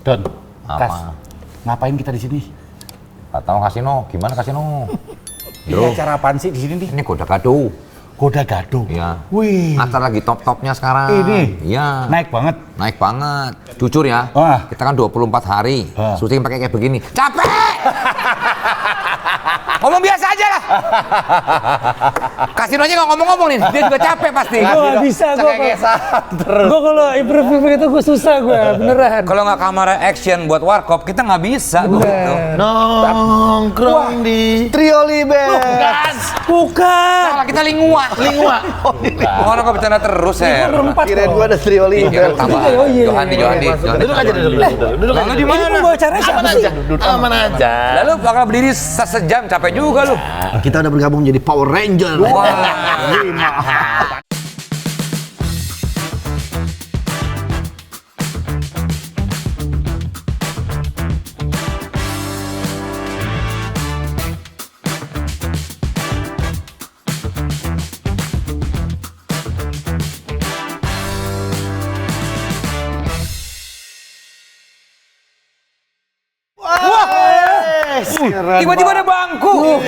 Don, Apa? Kas, ngapain kita di sini? Gak tahu kasino, gimana kasino? Ini acara apaan sih di sini nih? Ini goda-gado. Goda-gado. Iya. Wih. Acara lagi top-topnya sekarang. Ini? Iya. Naik banget. Naik banget. Jujur ya, Wah. kita kan 24 hari. Syuting pakai kayak begini. Capek! Ngomong biasa aja lah. Kasino aja nggak ngomong-ngomong nih, dia juga capek pasti. Gue gak bisa, gue kalau improve itu gue susah gue, beneran. Kalau nggak kamera action buat warkop, kita nggak bisa. Gitu. Nongkrong di Triolibe. Bukan. Salah, kita lingua. Orang kok bercanda terus ya. Berempat Kirain loh. gua ada Triolibe. Iya, tambah. Oh, iya. Johandi. Duduk aja duduk. Duduk aja. Lalu di Ini mana? mau acaranya siapa sih? Aman aja. Lalu bakal berdiri sejam, capek juga lu. Kita udah bergabung jadi Power Ranger. Tiba-tiba ada bangku.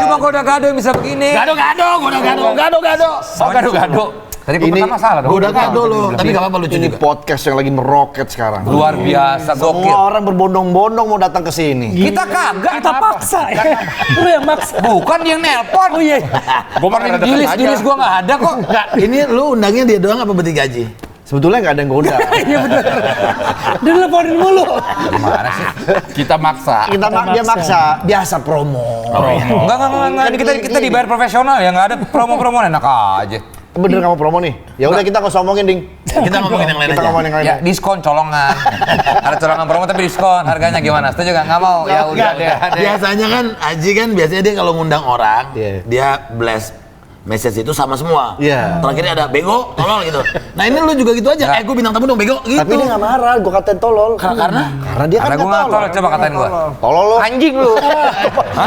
Cuma goda-gado yang bisa begini. Gado-gado. Oh, gado-gado. Tadi gue Ini pertama salah dong. udah kado loh. Tapi nggak apa-apa, lucu Ini juga. podcast yang lagi meroket sekarang. Luar biasa, gokil. Semua orang berbondong-bondong mau datang ke sini. Kita kagak. Kita paksa ya. Lu yang maksa. Bukan dia yang nelpon. Oh iya. Gue pernah dilis gue nggak ada kok. Enggak, ini lu undangnya dia doang apa berarti gaji? Sebetulnya nggak ada yang goda. Iya bener. Dia teleponin mulu. Gimana sih? Kita maksa. Dia maksa, biasa promo. Enggak. Ini kita dibayar profesional ya, nggak ada promo-promo enak aja. Bener kamu promo nih? Ya udah kita nggak usah ngomongin ding. Kita ngomongin yang lain Kita aja. ngomongin yang lain. Ya diskon colongan. Ada colongan promo tapi diskon. Harganya gimana? Setuju nggak? Nggak mau. Ya udah deh. Biasanya kan Aji kan biasanya dia kalau ngundang orang, Iya. dia blast message itu sama semua. Iya. Terakhirnya ada bego, tolol gitu. Nah ini lu juga gitu aja. Gue bintang tamu dong bego gitu. Tapi dia nggak marah, gue katain tolol. Karena dia kan Karena gue nggak tolol. Coba katain gue. Tolol lo. Anjing lu.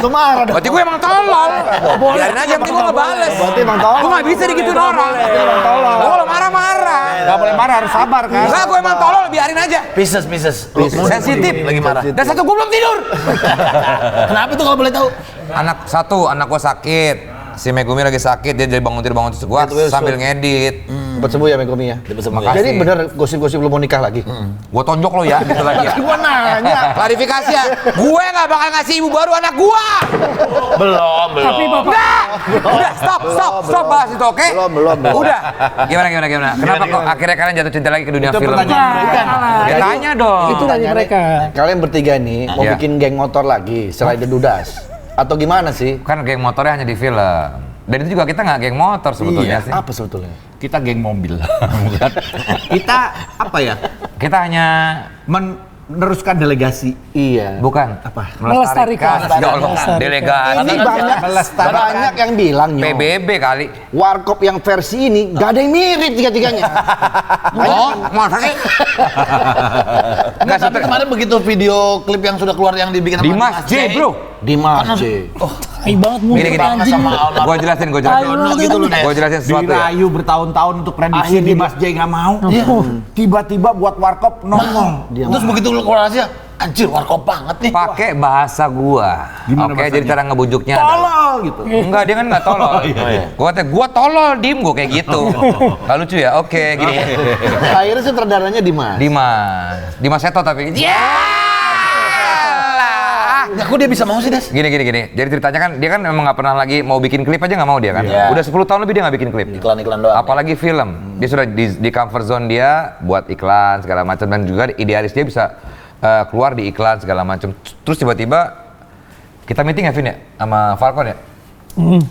Lu marah dong. Berarti gue emang tolol. Biarin aja, penting gue ngebales. Berarti emang tolol. Gue nggak bisa digituin orang. Gue kalau marah-marah. Nggak boleh marah, harus sabar kan. Enggak, gue emang tolol, biarin aja. Pisces. Sensitif. Lagi marah. Dan satu, gue belum tidur. Kenapa tuh kalau boleh tahu? Anak gue sakit. Si Megumi lagi sakit, dia jadi bangun tidur gua sambil ngedit. Cepat sembuh ya Megumi ya. Makasih. Jadi bener gosip-gosip lu mau nikah lagi? Gua tonjok lo ya, gitu lagi ya. Gua nanya. Klarifikasi ya, gue nggak bakal ngasih ibu baru anak gua. Belum. Tapi bapak. Enggak. Udah, stop bahas itu, oke? Belum. Udah. Gimana? Kenapa kok akhirnya kalian jatuh cinta lagi ke dunia Itu film? pertanyaan bukan. Ya, tanya dong. Itu dari mereka. Kalian bertiga nih mau Iya. bikin geng motor lagi selain The Dudas? Atau gimana sih? Kan geng motornya hanya di film. Dan itu juga kita nggak geng motor sebetulnya sih. Apa sebetulnya? Kita geng mobil. Kita apa ya? Kita hanya Meneruskan delegasi. Iya. bukan Melestarikan. Ya Allah, delegasi. Ini banyak yang bilang Nyo, PBB kali. Warkop yang versi ini gak ada yang mirip tiga-tiganya. Oh, masa sih? Enggak, Tapi kemarin begitu video klip yang sudah keluar yang dibikin sama Dimas J, bro. Dimas J. Tai banget mulu Gini. anjing. Gua jelasin. gitu lu deh. Gua jelasin sesuatu ya. Dirayu bertahun-tahun untuk prediksi Akhirnya Dimas J nggak mau. Tiba-tiba buat warkop nongol. Terus begitu lu keluar aja, anjir warkop banget nih. Pakai bahasa gua. Gimana Oke, bahasanya? jadi cara ngebujuknya adalah Tolol gitu. enggak, dia kan enggak tolol. Gua tolol, dim gua kayak gitu. Enggak lucu ya? Oke, gini. Akhirnya sutradaranya Dimas. Dimas Seto tapi. Ya, kok dia bisa mau sih, Des? Gini. Jadi ceritanya kan dia kan memang nggak pernah lagi mau bikin klip aja nggak mau dia kan. Udah 10 tahun lebih dia nggak bikin klip. Iklan-iklan doang. Apalagi film. Dia sudah di comfort zone dia buat iklan segala macam dan juga idealis dia bisa keluar di iklan segala macam. Terus tiba-tiba kita meeting ya Vin ya sama Falcon ya.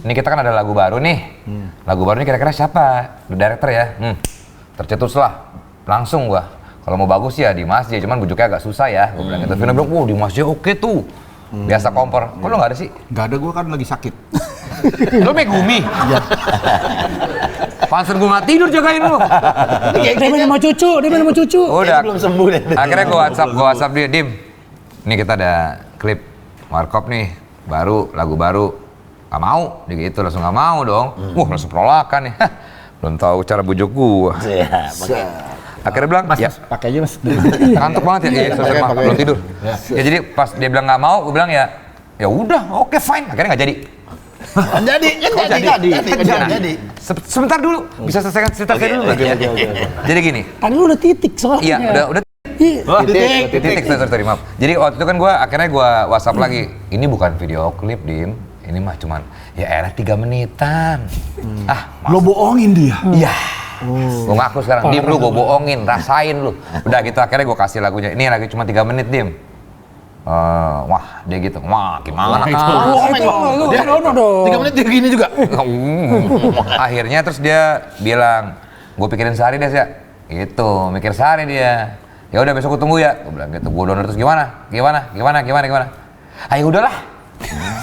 Ini kita kan ada lagu baru nih. Lagu baru ini kira-kira siapa? The director ya. Tercetus lah. Langsung gua. Kalau mau bagus ya Dimas J, cuman bujuknya agak susah ya. Gua bilang gitu. Vina bilang, Dimas J oke tuh. Biasa kompor. Kok lo nggak ada sih? Nggak ada, gue kan lagi sakit. Lo Megumi? Pansen gue nggak tidur jagain lo. Dia main sama cucu. Udah. Belum sembuh deh. Akhirnya gue WhatsApp dia, Dim. Nih kita ada klip warkop nih, lagu baru. Gak mau, dia gitu langsung gak mau dong. Langsung penolakan nih. Belum tahu cara bujuk gue. Akhirnya bilang, Mas, ya pakai aja mas. ngantuk banget ya, iya, sorry, maaf, belum tidur. Ya jadi pas dia bilang nggak mau, gue bilang ya udah, oke fine. Akhirnya nggak jadi. Kan jadi. Sebentar dulu, bisa selesaikan cerita saya dulu nggak? Jadi gini, Tadi lu udah titik soalnya. iya udah Iya. titik, sorry, maaf. Jadi waktu itu kan akhirnya gue WhatsApp lagi, ini bukan video klip, Dim. Ini mah cuman, ya elah 3 menitan. Lo bohongin dia. Iya. Gue ngaku sekarang, Dim lu gue bohongin, rasain lu. Udah gitu akhirnya gue kasih lagunya, ini lagi cuma 3 menit, Dim. Wah, dia gitu, wah gimana Dia 3 menit dia gini juga. Akhirnya terus dia bilang, gue pikirin sehari deh ya. Gitu, mikir sehari dia. Ya udah besok gue tunggu ya. Gue bilang gitu, gue download terus gimana? Ayo udahlah.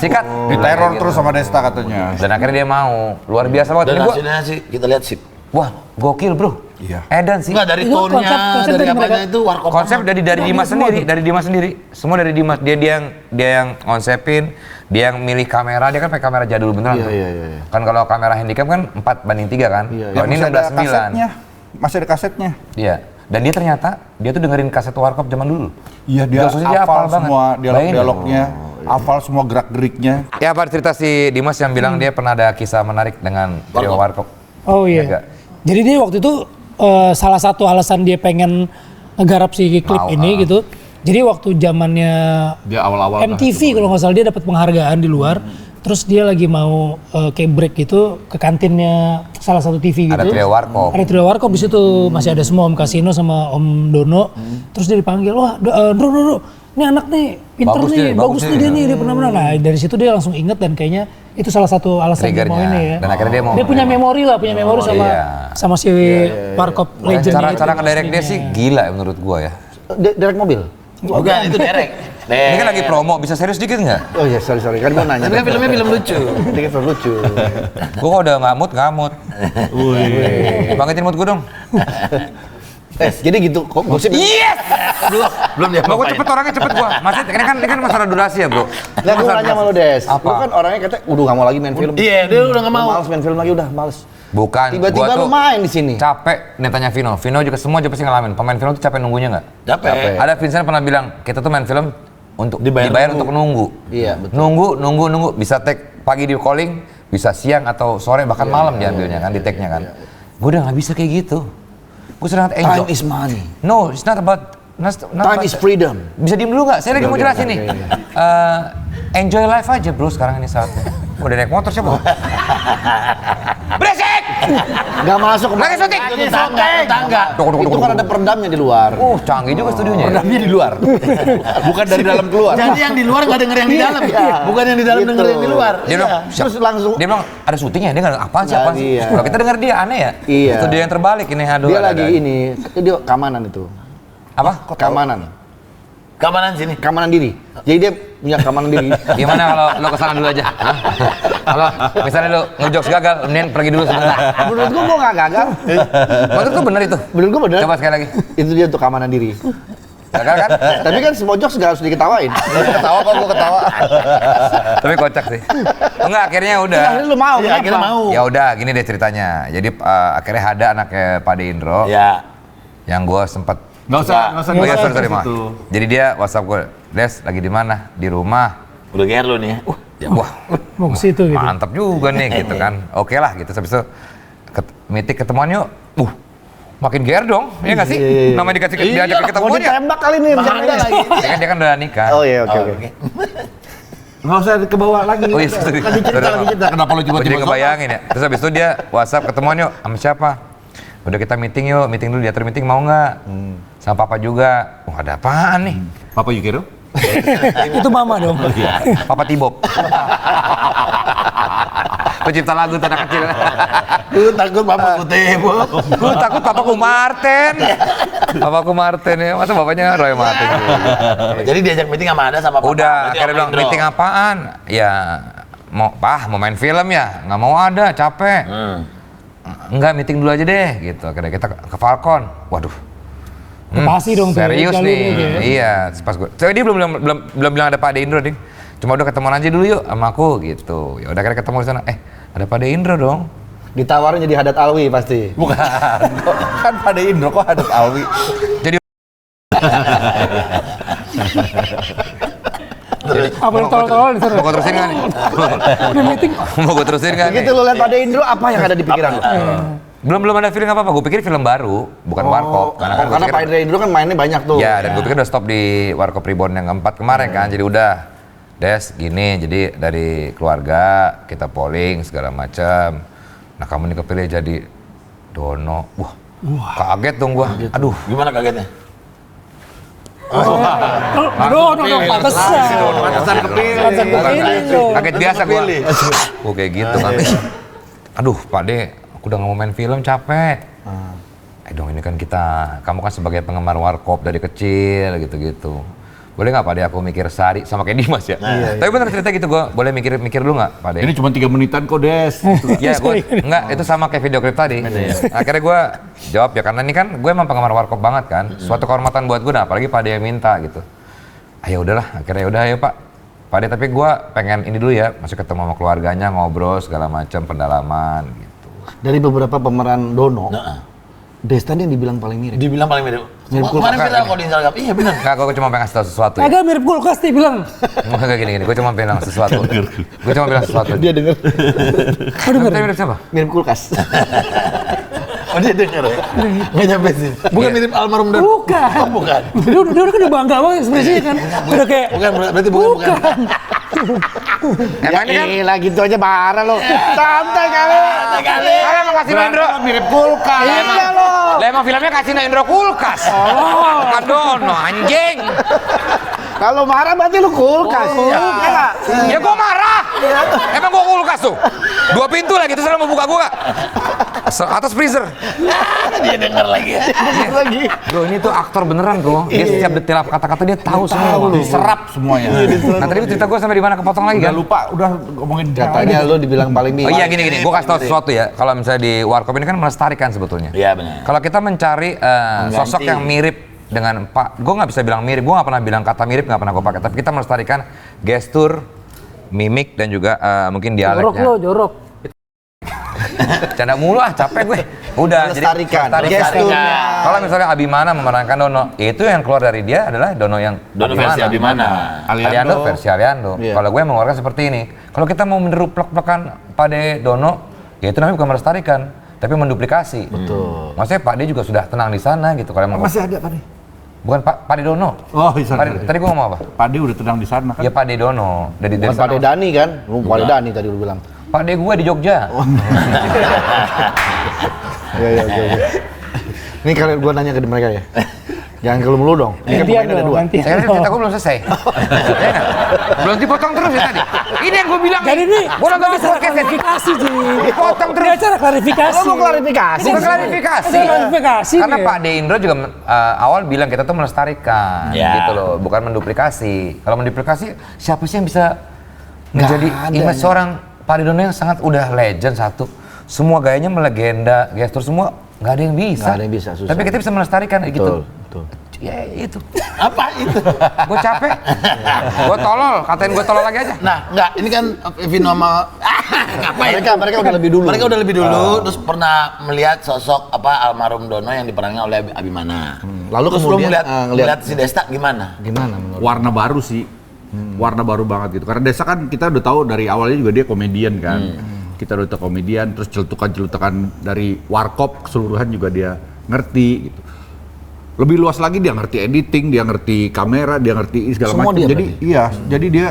Sikat. Diteror Gitu. terus sama Desta katanya. Dan akhirnya dia mau. Luar biasa banget. Dan Ini gua, hasilnya sih kita lihat sip. wah, gokil bro. Iya. Edan sih. Enggak dari Itu tone-nya, konsep dari dari apanya mereka. itu warkop. Konsep dari Dimas sendiri. Semua dari Dimas. Dia yang konsepin, dia yang milih kamera, dia kan pakai kamera jadul beneran. Tuh. Iya. Kan kalau kamera handicam kan 4:3 kan. Kalau ini Masih ada 16:9. kasetnya. Masih ada kasetnya. Iya. Dan dia ternyata dia tuh dengerin kaset warkop zaman dulu. Iya, dia Maksudnya dia hafal hafal banget. semua Bayangin. dialog-dialognya, hafal semua gerak-geriknya. Ya apa cerita si Dimas yang bilang dia pernah ada kisah menarik dengan trio warkop. Oh Ya iya. nggak? Jadi dia waktu itu salah satu alasan dia pengen ngegarap si klip ini gitu. Jadi waktu zamannya Dia awal-awal MTV kalau nggak salah dia dapat penghargaan di luar. Terus dia lagi mau kayak break gitu ke kantinnya salah satu TV gitu. Ada trio warkop. Ada trio warkop di situ, masih ada semua Om Kasino sama Om Dono. Terus dia dipanggil, wah Bro, ini anak nih pinter Bagus nih, dia, bagus bagus nih dia. dia nih, dia pernah menang. Nah dari situ dia langsung inget dan kayaknya itu salah satu alasan dia mau Triggernya. ini ya. Dan akhirnya dia mau. Dia punya memori lah, punya memori sama iya. sama si warkop legend itu. Cara ngedirect dia sih gila ya menurut gua ya. Direct mobil. Bukan itu derek. Ini kan lagi promo, bisa serius dikit nggak? Oh iya, sorry. Kan gua nanya. Tapi kan filmnya film lucu. Dikit film lucu. Gua kok udah ngamut. Bangkitin mood gua dong. Jadi gitu, kok gosip. Yes! Belum dia Gua cepet orangnya cepet gua. Maksudnya ini kan masalah durasi ya bro. Lah gua nanya sama lu, Des. Apa? Lu kan orangnya katanya, udah gak mau lagi main film. Iya, dia udah nggak mau. Males main film lagi, udah males. Bukan, Tiba-tiba gua lu tuh main di sini. capek nih tanya Vino juga semua juga pasti ngalamin. Pemain film tuh capek nunggunya nggak? Capek. Ada Vincent pernah bilang, kita tuh main film untuk Dibayar untuk nunggu. Iya, betul. Nunggu. Bisa take pagi di calling, bisa siang atau sore bahkan malam diambilnya kan, di take-nya kan. Gue udah nggak bisa kayak gitu. Gue sangat enjoy. Time is money. No, it's not about. Time is freedom. Bisa diem dulu nggak? Saya lagi mau jelasin nih. Enjoy life aja bro sekarang ini saatnya. Udah naik motor siapa? Beresik! Gak masuk Lagi syuting! Tetangga. Itu kan ada peredamnya di luar. Canggih juga studionya. Peredamnya di luar. Bukan dari dalam keluar. Jadi yang di luar nggak denger yang di dalam. Bukan yang di dalam Gitu. denger yang di luar. Dia bilang, Terus langsung dia bilang ada syutingnya, dia nggak apaan sih, Nggak, apaan sih. iya. Kalau kita dengar dia aneh ya. Iya. Itu dia yang terbalik ini, aduh. dia ada. lagi ini, dia keamanan itu. Apa? Keamanan. Keamanan sini. Keamanan diri. Jadi dia punya keamanan diri. Gimana kalau lo kesana dulu aja? Hah? Kalau misalnya lo ngejokes gagal, mending pergi dulu sebentar. Menurut gua gak gagal. Menurut gua bener itu. Menurut gua bener. Coba sekali lagi. Itu dia untuk keamanan diri. Gagal kan? Tapi kan semua jokes gak harus diketawain. Ketawa kok, gua ketawa. Tapi kocak sih. Enggak, akhirnya udah. Akhirnya lu mau, Iya, akhirnya kenapa? mau. Ya udah, gini deh ceritanya. Jadi akhirnya ada anaknya Pade Indro Ya. yang gua sempat. Nggak usah Oh iya, sorry, ke maaf. situ. Jadi dia WhatsApp gue, Des lagi di mana? Di rumah. Udah gear lu nih ya. Wah, Mau ke situ gitu. mantap juga nih gitu kan. Oke lah gitu. Habis itu meeting ketemuan yuk. Makin GR dong, ya nggak sih? Namanya dikasih diajak ketemuan Mau ya. ditembak kali nih. Ada lagi. Dia kan udah nikah. Oh iya, oke. Nggak usah ke bawah lagi. Oh iya, sorry. Lagi cerita. Kenapa lu Gue jadi tiba-tiba ngebayangin ya. Terus habis itu dia WhatsApp ketemuan yuk sama siapa? Udah kita meeting yuk, meeting dulu, diatur meeting mau nggak? Sama papa juga. Wah ada apaan nih? Papa Yukiro? Itu mama dong. Papa Tibob. Pencipta lagu tanah kecil. Lu takut bapak putih, Bu. Gue takut papaku Martin. Papaku Martin ya, masa bapaknya Roy Martin juga. Jadi diajak meeting sama Anda sama Papa. Udah, Berarti akhirnya sama bilang Indro. meeting apaan? Ya mau main film ya? Nggak mau ada, capek. Enggak, meeting dulu aja deh gitu. Akhirnya kita ke Falcon. Waduh. Pasti dong tuh, Serius jalurnya nih. gitu ya. Iya, pas gue. Soalnya dia belum bilang ada Pak De Indro, Ding. Cuma udah ketemuan aja dulu yuk sama aku gitu. Ya udah akhirnya ketemu di sana. Ada Pak De Indro dong. Ditawarin jadi Haddad Alwi pasti. Bukan. Kan Pade Indro kok Haddad Alwi. Jadi Apa yang tolol-tolol di sana? mau gue terusin kan? Di meeting. Mau gue terusin kan? Begitu lu lihat Pade Indro, apa yang ada di pikiran lu? Belum ada feeling apa-apa. Gue pikir film baru, bukan Warkop. Karena Pade Indro kan mainnya banyak tuh. Ya, dan gue pikir udah stop di Warkop Reborn yang keempat kemarin kan. Jadi udah, Des gini, jadi dari keluarga kita polling segala macam. Nah kamu nih kepilih jadi Dono. Wah, kaget dong gua. Aduh. Gimana kagetnya? Aduh, pantesan. Pantesan kepilih. Pantesan kepilih lo. Kaget biasa gua. Oh kayak gitu kan. Aduh Pak De, aku udah nggak mau main film capek. Dong ini kan kamu kan sebagai penggemar Warkop dari kecil gitu-gitu. Boleh nggak Pak De aku mikir sehari sama kayak Dimas ya? Tapi bener cerita gitu gua, boleh mikir dulu nggak Pak De? Ini cuma 3 menitan kok, Des. Ya gue enggak, itu sama kayak video klip tadi. Akhirnya gue jawab ya karena ini kan gue emang penggemar Warkop banget kan. Suatu kehormatan buat gue, nah apalagi Pak De yang minta gitu. Ayo udahlah, akhirnya udah ayo Pak. Pak De tapi gue pengen ini dulu ya, masih ketemu sama keluarganya, ngobrol segala macam pendalaman gitu. Dari beberapa pemeran Dono, Desta ini yang dibilang paling mirip. Dibilang paling mirip. Mirip Kemarin kulkas. viral kok di Instagram. Iya benar. Enggak, gue cuma pengen ngasih tau sesuatu ya. Agak mirip kulkas dia bilang. Enggak gini, gue cuma bilang sesuatu. Gue cuma bilang sesuatu. Dia denger. Oh denger. Tapi mirip siapa? Mirip kulkas. Oh dia denger ya? Nggak nyampe sih. Bukan mirip almarhum dan... Bukan. Oh bukan. Dia udah bangga banget ekspresinya kan. Udah kayak Bukan, berarti bukan. Emang ini kan? Gila gitu aja parah lo. Santai kali. Kalian mau kasih Indro? Mirip kulkas. Iya lo. Lah emang filmnya kasih Indro kulkas. Bukan Dono, anjing. Kalau marah berarti lu kulkas. Iya. Ya gua marah. Emang gua kulkas tuh. 2 pintu lagi terus mau buka gua. Atas freezer. Dia denger lagi ya. Lagi. Bro ini tuh aktor beneran bro. Dia setiap detail kata-kata dia tahu semua. Diserap semuanya. Nah tadi cerita gua sampai di mana kepotong lagi Udah kan? lupa, udah ngomongin Katanya lu dibilang paling Oh mirip. iya gini, gua kasih tau sesuatu ya. Kalau misalnya di Warkop ini kan melestarikan sebetulnya. Iya benar. Kalau kita mencari sosok yang mirip dengan Pak, gue nggak bisa bilang mirip, gue nggak pernah bilang kata mirip, nggak pernah gue pakai. Tapi kita melestarikan gestur, mimik dan juga mungkin jorok dialeknya. lo, jorok. Canda mulu ah, capek gue. Udah, Melestarikan. jadi Gesturnya. kalau misalnya Abimana memerankan Dono, itu yang keluar dari dia adalah Dono yang Dono versi Abimana. Aliando versi Aliando. Iya. Kalau gue mengeluarkan seperti ini. Kalau kita mau meniru plek-plekan Pade Dono, ya itu namanya bukan melestarikan, tapi menduplikasi. Betul. Maksudnya Pak De juga sudah tenang di sana gitu. Kalau emang Masih ada, Pak De. bukan Pak De Dono. Oh, bisa. Tadi gue ngomong apa? Pak De udah tenang di sana kan. Ya Pak De Dono. Dari Bukan sana. Pade Dani kan? Lu Pade Dani tadi lu bilang. Pak De gue di Jogja. Iya, oke. Ini kalian gua nanya ke mereka ya. Jangan ke lu dong. Ini kan Gantian pemainnya ada dong, dua. gantian. Saya cerita gue belum selesai. Ya nggak? Belum dipotong terus ya tadi. Ini yang gue bilang. Jadi ini gue nonton acara podcast ya. klarifikasi Ji. Dipotong terus. Ini acara klarifikasi. Lo mau klarifikasi? Bukan klarifikasi. Acara klarifikasi. Karena ya. Pak De Indro juga awal bilang kita tuh melestarikan Ya. gitu loh, bukan menduplikasi. Kalau menduplikasi siapa sih yang bisa menjadi ada, image seorang Pak De Dono yang sangat udah legend satu. Semua gayanya melegenda, gestur semua nggak ada yang bisa. Nggak ada yang bisa, susah. Tapi kita bisa melestarikan gitu. Betul. Ya itu. Apa itu? Gue capek. Gue tolol, katain gue tolol lagi aja. Nah, enggak, ini kan Vino sama ngapain? Mereka udah lebih dulu. Mereka udah lebih dulu, terus pernah melihat sosok almarhum Dono yang diperankan oleh Abimana. Lalu terus kemudian, lu melihat ngelihat si Desta gimana? Gimana menurut? Warna baru sih. Warna baru banget gitu. Karena Desa kan kita udah tahu dari awalnya juga dia komedian kan. Kita udah tahu komedian, terus celutukan-celutukan dari Warkop keseluruhan juga dia ngerti gitu. Lebih luas lagi dia ngerti editing, dia ngerti kamera, dia ngerti segala Semua macam. dia Jadi iya, jadi dia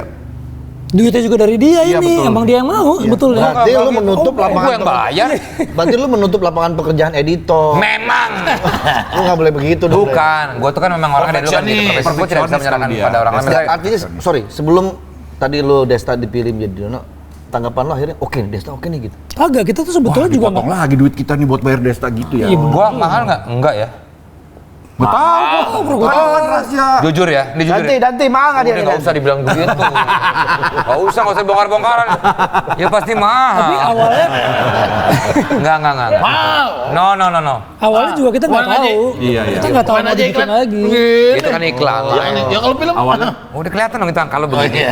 Duitnya juga dari dia Iya, ini. betul. Emang dia yang mau, betul ya. Berarti lu menutup lapangan. Gue yang bayar. Berarti lu menutup lapangan pekerjaan editor. Memang. Lu nggak boleh begitu dong. Bukan, gue tuh kan memang orangnya dari dulu kan jadi Perfeksionis. profesi. Gue tidak bisa menyerahkan Perfeksionis pada orang lain. Misalnya- Artinya, sorry, sebelum tadi lu Desta dipilih menjadi Dono, tanggapan lu akhirnya oke nih Desta oke nih gitu. Agak, kita tuh sebetulnya juga dipotong lagi duit kita nih buat bayar Desta gitu ya. Iya, Gua mahal nggak? Enggak ya. Nggak tahu, kan rahasia. Jujur ya, ini jujur. Danti, mahal nggak dia? Udah nggak usah dibilang begitu. Nggak usah bongkar-bongkaran. Ya pasti mahal. Tapi awalnya Enggak. No. awalnya juga kita nggak tahu. Iya. Kita nggak tahu mau dibikin lagi. Itu kan iklan lah. Ya kalau film Awalnya, Udah kelihatan dong itu kalau begini.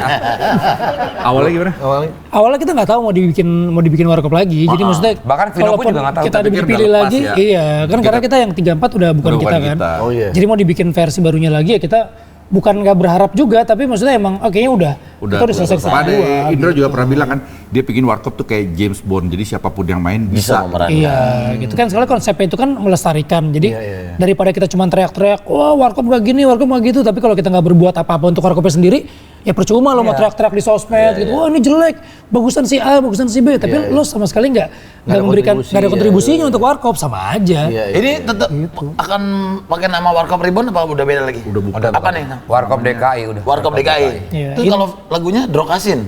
awalnya gimana? Awalnya kita nggak tahu mau dibikin warkop lagi. Jadi maksudnya Bahkan Vino pun kalaupun juga nggak tahu. kita Kita pikir dipilih udah lepas lagi, ya. iya kan karena kita yang 34 udah bukan Udah kita bukan kan. kita. Oh iya. Jadi mau dibikin versi barunya lagi ya kita bukan nggak berharap juga, tapi maksudnya emang kayaknya udah kita udah selesai Pada kedua. Indro juga pernah bilang kan, dia bikin warkop tuh kayak James Bond, jadi siapapun yang main bisa. memerankan. Iya, gitu kan. Soalnya konsepnya itu kan melestarikan. Jadi daripada kita cuma teriak-teriak, wah warkop gak gini, warkop gak gitu. Tapi kalau kita nggak berbuat apa-apa untuk warkopnya sendiri, ya percuma lo mau teriak-teriak di sosmed gitu. Wah ini jelek, bagusan si A, bagusan si B. Tapi lo sama sekali nggak memberikan, nggak ada kontribusinya untuk warkop, sama aja. Ini tetap akan pakai nama Warkop Reborn apa udah beda lagi? Udah bukan. Apa nih? Warkop DKI udah. Warkop DKI. Iya. Itu kalau lagunya Drokasin.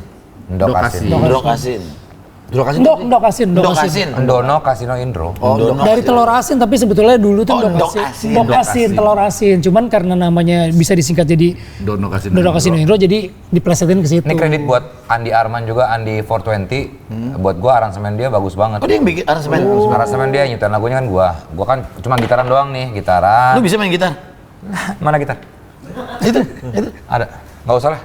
Ndokasin. Drokasin. Ndok asin. Ndono Kasino Indro. Dari telur asin, tapi sebetulnya dulu tuh Oh, ndok ndok asin. Ndok asin, telur asin. Cuman karena namanya bisa disingkat jadi Dono kasih. Ndok Kasino Indro, jadi diplesetin ke situ. Ini kredit buat Andi Arman juga, Andi 420. Buat gua aransemen dia bagus banget. Oh dia yang bikin aransemen. Aransemen dia nyiptain lagunya kan gua. Gua kan cuma gitaran doang nih, gitaran. Lu bisa main gitar? Mana gitar? Itu. Ada. Nggak usah lah.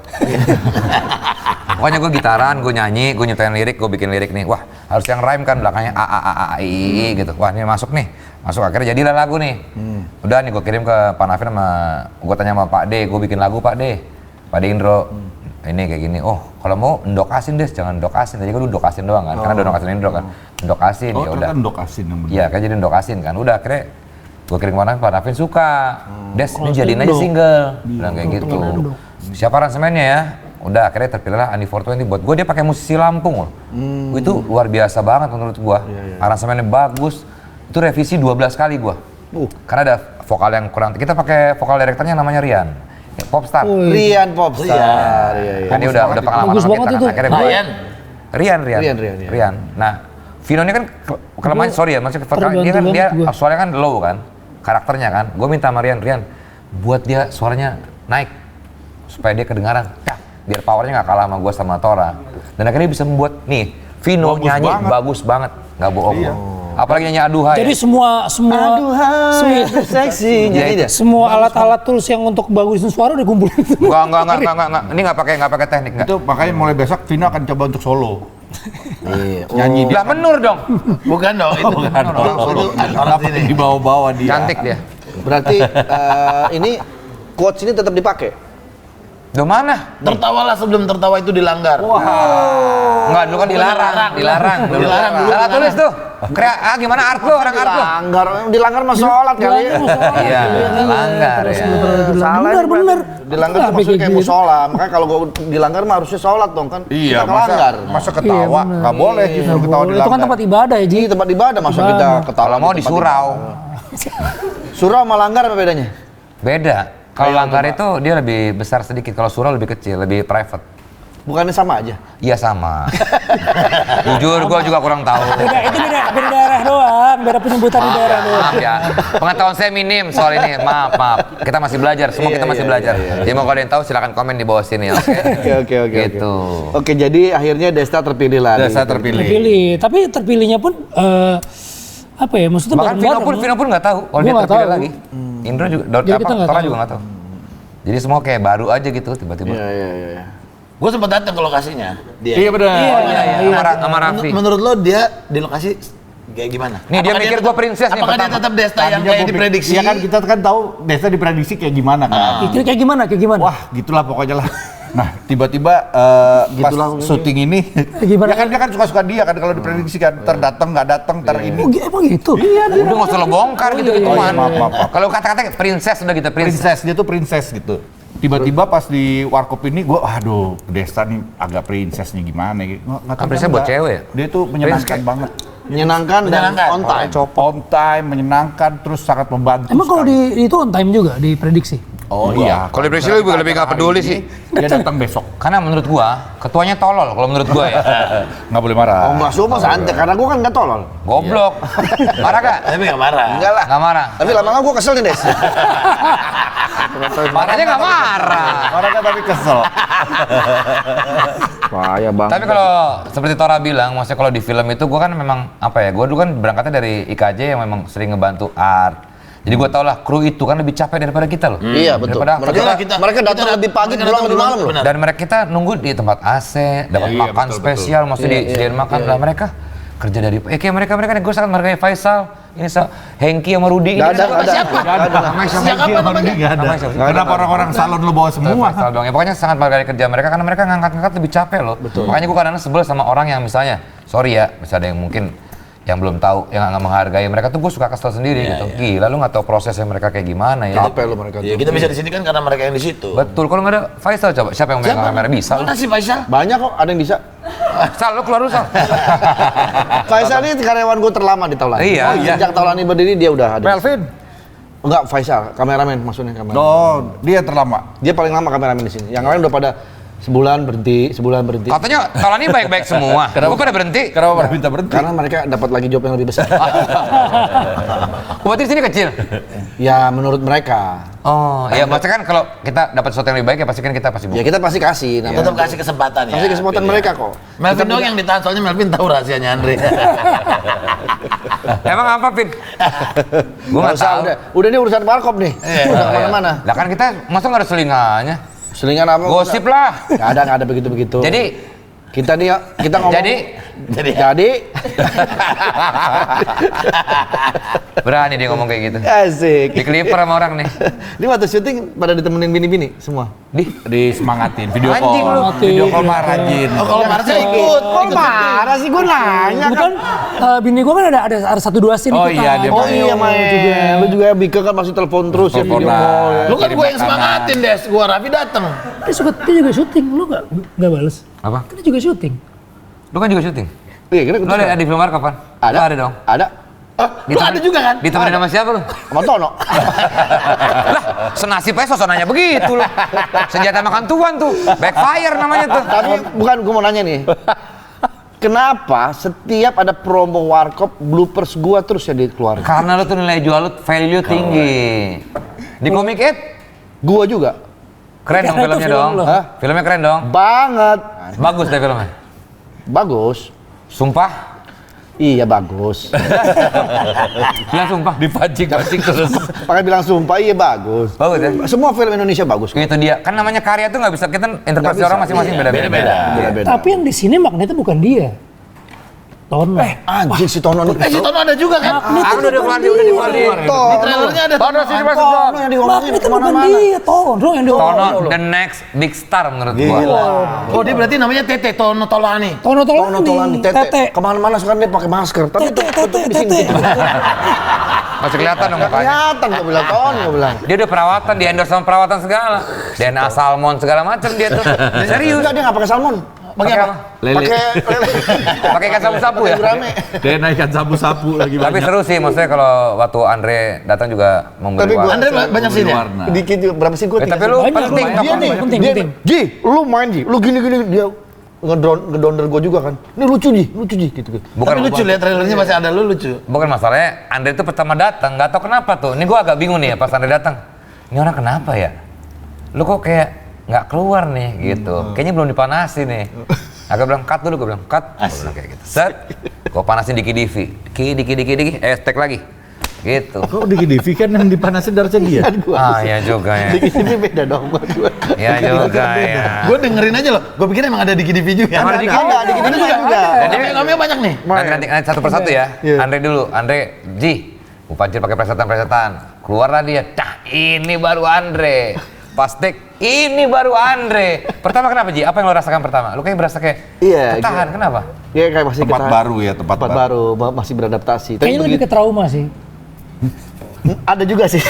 Pokoknya gue gitaran, gue nyanyi, gue nyiptain lirik, gue bikin lirik nih. Wah, harus yang rhyme kan belakangnya a i gitu. Wah, ini masuk nih. Masuk akhirnya jadilah lagu nih. Udah nih gue kirim ke Pak Nafin sama gue tanya sama Pak D, gue bikin lagu Pak D. Pak D Indro. Ini kayak gini. Oh, kalau mau ndokasin deh, jangan ndokasin. Tadi gue dulu ndokasin doang kan. Karena ndokasin Indro kan. Ndokasin ya udah. Kan dokasin yang bener. Iya, kan jadi ndokasin kan. Udah akhirnya gue kirim ke Pak Nafin suka. Des, ini jadiin aja single. Bilang kayak gitu. Siapa aransemennya ya? Udah akhirnya terpilihlah Andi 420 buat gue. Dia pakai musisi Lampung loh. Itu luar biasa banget menurut gue. Aransemennya bagus. Itu revisi 12 kali gue. Karena ada vokal yang kurang. Kita pakai vokal direkturnya namanya Rian. Ya, Popstar. Rian Popstar. Iya. Kan dia udah pengalaman Bagus sama banget kita itu. kan. Akhirnya gue Rian. Rian. Nah, Vino ini kan kelemahannya sorry ya, maksudnya dia kan dia suaranya kan low kan. Karakternya kan. Gue minta sama Rian buat dia suaranya naik supaya dia kedengaran. Biar powernya nggak kalah sama gue sama Tora. Dan akhirnya bisa membuat nih Vino Bagus nyanyi banget. bagus banget, nggak bohong. Apalagi nyanyi aduhai. Jadi semua seksi. Iya, semua alat-alat tools yang untuk bagusin suara udah kumpulin. Enggak. Ini nggak pakai teknik nggak. Itu makanya mulai besok Vino akan coba untuk solo. Iya. Nyanyi dia. Lah menur dong. Bukan dong, itu Bukan, itu Kenapa sini. dibawa-bawa dia? Cantik dia. Berarti ini quotes ini tetap dipakai. Duh mana? Tertawalah sebelum tertawa itu dilanggar. Enggak, dulu kan dilarang. Salah tulis tuh. Gimana art lo, orang art lo? Dilanggar mah sholat kali. Iya, dilanggar ya. Salah Bener. Dilanggar tuh maksudnya kayak musola. Makanya kalau gua dilanggar mah harusnya sholat dong kan. Iya, Kita kelanggar. masa ketawa nggak boleh justru ketawa Itu kan dilanggar. tempat ibadah ya, Ji. Ini tempat ibadah masa kita ketawa. Kalau mau di surau. Surau sama langgar apa bedanya? Beda. Kalau langgar itu dia lebih besar sedikit, kalau surau lebih kecil, lebih private. Bukannya sama aja? Iya sama. Jujur gua juga kurang tahu. Itu beda daerah doang, beda penyebutan di daerah doang. Maaf ya, pengetahuan saya minim soal ini. Maaf. Kita masih belajar, semua kita masih belajar. Jadi mau kalian tahu silakan komen di bawah sini, oke? Oke. Gitu. Oke, jadi akhirnya Desta terpilih lah. Desa terpilih. Terpilih, tapi terpilihnya pun apa ya, maksudnya Bahkan Vino pun nggak tahu kalau Gua dia nggak terpilih tahu. lagi. Indro juga, Jadi kita nggak Tora tahu. juga nggak tahu. Jadi semua kayak baru aja gitu tiba-tiba. Iya. Gue sempat datang ke lokasinya. Iya benar. Sama Raffi. Menurut lo dia di lokasi kayak gimana? Nih, dia mikir gua princess nih Apakah dia pertama. tetap Desta yang kayak diprediksi? Iya kan kita kan tahu Desa diprediksi kayak gimana kan. Kayak gimana? Wah, gitulah pokoknya lah. Nah, tiba-tiba pas syuting ini, Gimana? ya kan dia kan suka-suka dia kan kalau diprediksi kan, terdatang nggak datang, ini. Oh, emang gitu? Udah nggak usah lo bongkar gitu gituan. maaf. Kalau kata-kata princess udah gitu, princess. Dia tuh princess gitu. Tiba-tiba pas di warkop ini, gue, aduh, Desta nih agak princess nih gimana gitu. Nggak tahu Princess buat kenapa. cewek ya? Dia tuh menyenangkan banget. Menyenangkan dan on time. On time, menyenangkan, terus sangat membantu. Emang kalau sekali. itu on time juga diprediksi? Oh iya. Kalau di Brazil lebih nggak peduli sih. Dia datang besok. Karena menurut gua, ketuanya tolol kalau menurut gua ya. Nggak boleh marah. Oh, Mas Sumo santai karena gua kan nggak tolol. Goblok. Marah gak? Tapi nggak marah. Enggak lah. Nggak marah. Tapi lama-lama gua kesel nih, Des. Marahnya nggak marah. Marah kan tapi kesel. Payah banget. Tapi kalau seperti Tora bilang, maksudnya kalau di film itu gua kan memang apa ya? Gua dulu kan berangkatnya dari IKJ yang memang sering ngebantu art. Jadi gua tau lah kru itu kan lebih capek daripada kita loh. Iya betul. Daripada Mereka datang lebih pagi, pulang lebih malam loh. Benar. Dan mereka kita nunggu di tempat AC, dapat Iya, makan betul, spesial, maksudnya disediain makan. Lah mereka kerja dari kayak mereka nih, gue sangat menghargai Faisal, ini Hengki sama Rudi. Nggak ada. Siapa? Nggak ada. Sejak kapan namanya? Nggak ada. Namanya siapa? Kenapa orang-orang salon lo bawa semua? Faisal doang. Ya, pokoknya sangat menghargai kerja mereka karena mereka ngangkat-ngangkat lebih capek loh. Makanya gue kadang sebel sama orang yang misalnya, sorry ya, misalnya ada yang mungkin yang belum tahu, yang nggak menghargai mereka tuh gue suka kesel sendiri gitu. Gila lu nggak tahu prosesnya mereka kayak gimana ya. Capek lo mereka Ya, tuh. kita bisa di sini kan karena mereka yang di situ. Betul, kalau nggak ada Faisal coba siapa yang megang kamera bisa lu. Mana sih Faisal? Banyak kok, ada yang bisa. Sal, lu keluar dulu Sal. Faisal ini karyawan gue terlama di Taulani. Iya. Sejak Taulani berdiri dia udah ada. Melvin. Enggak, Faisal, kameramen maksudnya kameramen. Oh, dia terlama. Dia paling lama kameramen di sini. Yang lain udah pada sebulan berhenti. Katanya kalau ini baik-baik semua. Kok pada berhenti? Kenapa pada minta berhenti? Karena mereka dapat lagi job yang lebih besar. Berarti di sini kecil. Ya menurut mereka. Oh, ya maksudnya kan kalau kita dapat sesuatu yang lebih baik ya pasti kan kita pasti Ya kita pasti kasih. Nah, Tetap kasih kesempatan ya. kasih kesempatan mereka kok. Melvin doang yang ditahan, soalnya Melvin tahu rahasianya Andre. Emang apa, Pin? Gua nggak tahu. Udah ini urusan warkop nih. Udah kemana-mana. Lah kan kita masa nggak ada selingannya? Selingan apa? Gosip lah. Nggak ada begitu-begitu. Jadi kita ngomong. Jadi berani dia ngomong kayak gitu. Asik. Di Clipper sama orang nih. Ini waktu syuting pada ditemenin bini-bini semua. Disemangatin video Anjing lu. call. Video call marah rajin. Oh, kalau marah saya ikut. Kok marah sih, gue nanya Bukan, bini gue kan ada 1-2 scene Oh ikutan. iya, dia Oh iya main juga. Lu juga Bika kan masih telepon terus ya video Teleponan. call ya. Lu kan Kirim gue yang makanan. semangatin, Des. Gua Raffi dateng. Dia juga syuting, lu nggak bales? Apa? Kan dia juga syuting. Lu kan juga syuting. Iya, kira Lu ada di film kapan? Ada. Lu ada dong. Ada. Lu ada juga kan? Ditemenin sama siapa lu? Sama Tono. Lah, senasib aja sosok nanya begitu loh. Senjata makan tuan tuh. Backfire namanya tuh. Tapi bukan, gue mau nanya nih. Kenapa setiap ada promo warkop bloopers gua terus ya dikeluarin? Karena lu tuh nilai jual lu value tinggi. Di Comic It Gua juga. keren dong Karena itu filmnya film dong. lo. Hah? Filmnya keren dong. Banget. Bagus deh filmnya. Bagus. Sumpah. Iya bagus. Bilang sumpah. Dipancing-pancing terus. Pakai bilang sumpah, iya bagus. Bagus ya. Semua film Indonesia bagus. Itu dia. Kan namanya karya tuh nggak bisa kita interpretasi Nggak bisa. orang masing-masing Iya, beda-beda. Beda-beda. Tapi yang di sini magnetnya bukan dia. Tono. Anjing si Tono nih. Si Tono ada juga kan? Aku udah dikeluarin, udah dikeluarin. Di trailernya ada Tono sini masuk Tono dong. yang diomongin Magnetnya bukan kemana-mana. dia, Tono yang dia. Tono the next big star menurut gua. Oh, dia berarti namanya Tete Tono Tolani. Tono Tono Tolani, Tete. Kemana-mana sekarang dia pakai masker. Tapi Tete. di sini. Masih kelihatan dong mukanya. Kelihatan gua bilang Tono, gua bilang. Dia udah perawatan, di endorse sama perawatan segala. DNA salmon segala macam dia tuh. Serius. Enggak, dia nggak pakai salmon. Pakai apa? Lele. Pakai lele. Pakai ikan sapu-sapu ya? Gurame. Dia naikkan sapu-sapu lagi Tapi banyak. seru sih, maksudnya kalau waktu Andre datang juga memberi Tapi gua- warna. Andre banyak sini ya? Warna. Dikit juga, berapa sih gua? Tapi tiga lu sih. Banyak, penting, banyak. Dia nih, penting, dia, penting. Ji, lu main Ji, lu gini-gini dia ngedonder gua juga kan. Ini lucu Ji gitu. Bukan Tapi lucu lihat trailernya masih ada lu lucu. Bukan masalahnya, Andre itu pertama datang, nggak tahu kenapa tuh. Ini gua agak bingung nih ya pas Andre datang. Ini orang kenapa ya? Lu kok kayak nggak keluar nih gitu. Kayaknya belum dipanasi nih. Agak bilang cut dulu, gue bilang cut. Gua bilang kayak gitu. Set, gua panasin dikit-dikit, tag lagi. Gitu. Kok Diki Divi kan yang dipanasin darahnya dia? Ah, ya juga ya. Dikit ini beda dong buat gua. Ya juga ya. Gue dengerin aja loh. Gue pikir emang ada di GDV juga. Emang ada di Ada, dikit ini juga. Jadi Namanya banyak nih. nanti satu persatu ya. Iya. Andre dulu, Andre, Ji, gua pancing pakai presetan. Keluarlah dia, cah ini baru Andre. Pastek, ini baru Andre. Pertama kenapa Ji? Apa yang lo rasakan pertama? Lo kayak berasa kayak Iya, ketahan, iya. kenapa? Dia kayak masih Tempat baru ya, tempat baru, masih beradaptasi. Tapi Kayaknya lebih ke trauma sih. Ada juga sih.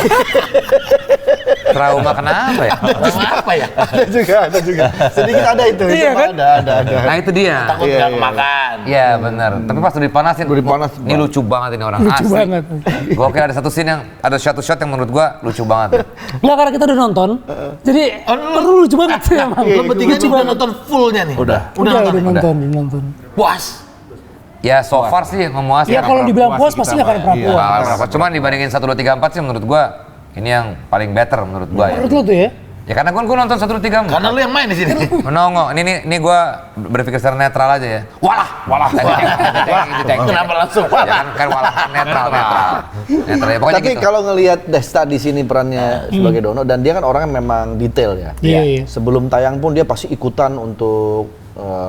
Trauma kenapa ya? Trauma apa ya? ada juga. Sedikit ada itu. Iya itu kan? Ada. Nah itu dia. Takut Iya, nggak iya. makan. Iya benar. Tapi pas udah dipanasin, Udah dipanasin, ini lucu banget ini orang Lucu asli. banget. Gokil, ada satu scene yang ada satu shot yang menurut gua lucu banget. Nggak, karena kita udah nonton. Jadi perlu lucu banget sih emang. Lo bertiga Lucu udah banget. nonton fullnya nih? Udah. Udah nonton? udah nonton. Puas? Ya so far sih memuaskan. Ya kalau dibilang puas pasti nggak akan pernah Iya. puas. Cuman dibandingin 1, 2, 3, 4 sih menurut gua ini yang paling better menurut gua ya. Menurut lo tuh ya? Ya karena gua nonton 1, 2, 3, 4. Karena lu yang main di sini. Menongok. Ini gua berpikir secara netral aja ya. Walah. Kenapa langsung? Ya kan walah netral. Netral ya pokoknya Tapi gitu. kalau ngelihat Desta di sini perannya sebagai Dono dan dia kan orang yang memang detail ya. Iya. Sebelum tayang pun dia pasti ikutan untuk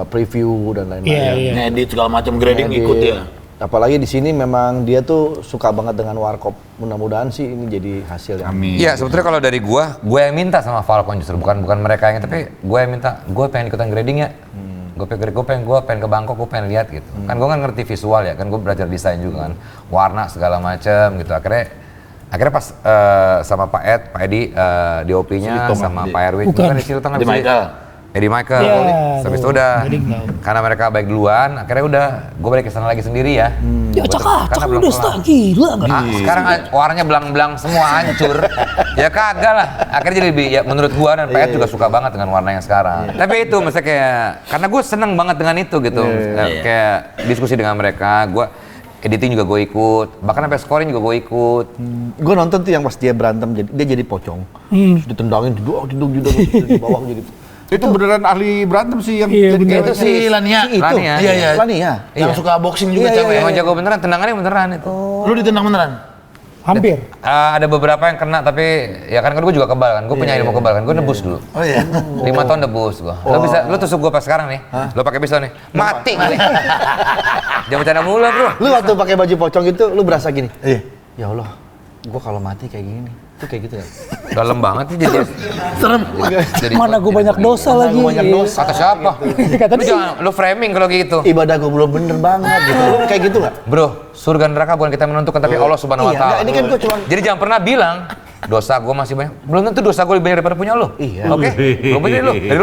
preview dan lain-lain. Iya. Ngedit segala macam grading Ngedit. ikut ya. Apalagi di sini memang dia tuh suka banget dengan warkop. Mudah-mudahan sih ini jadi hasil yang Amin. Iya, sebetulnya kalau dari gua yang minta sama Falcon justru bukan mereka yang, tapi gua yang minta, gua pengen ikutan grading ya. Gua pengen ke Bangkok, gua pengen lihat gitu. Kan gua kan ngerti visual ya, kan gua belajar desain juga kan. Warna segala macem gitu. Akhirnya pas sama Pak Edi DOP-nya sama Pak Erwin, Bukan. kan di Ciletongan Di Michael. Eddie Michael. Iya, Habis itu tuh. udah Grading tahu. karena mereka baik duluan, akhirnya udah gua balik ke sana lagi sendiri ya. Ya acak-acak Karena lu belum Desta, kelar. gila nggak? Sekarang warnanya belang-belang semua hancur. Ya kagak lah. Akhirnya jadi lebih, ya menurut gua dan Pak juga suka banget dengan warna yang sekarang. Tapi itu maksudnya kayak, karena gua seneng banget dengan itu gitu. Kayak diskusi dengan mereka, gua editing juga gue ikut, bahkan sampai scoring juga gue ikut. Gue nonton tuh yang pas dia berantem, dia jadi pocong. Terus ditendangin, jeduk di bawah jadi. Itu beneran ahli berantem sih yang Iya, jadi bener. kayak Itu si Lania. Si itu. Lania. Iya. Lania. Yang suka boxing juga Iya, cewek. Emang jago beneran, tendangannya beneran itu. Lu ditendang beneran? Hampir. Ada beberapa yang kena, tapi ya kan gue juga kebal kan, gue punya ilmu kebal kan, gue nebus dulu. Oh iya. 5 tahun nebus gue. Lo tusuk gue pas sekarang nih, lo pakai pisau nih, mati kali. Jangan bercanda mulu bro. Lu waktu pakai baju pocong itu, lu berasa gini. Iya. Ya Allah, gua kalau mati kayak gini. Itu kayak gitu ya? Dalam banget sih jadi. Serem. jadi Mana gue banyak dosa lagi. banyak dosa. Kata siapa? Kata Lu dia. jangan, lu framing kalau gitu. Ibadah gua belum bener banget gitu. Lu kayak gitu nggak? Bro, surga neraka bukan kita yang menentukan, tapi Allah Subhanahu Wa Iya, Taala. enggak, ini kan gua cuma- Jadi jangan pernah bilang dosa gue masih banyak. Belum tentu dosa gue lebih banyak daripada punya lo. Iya. Oke. Belum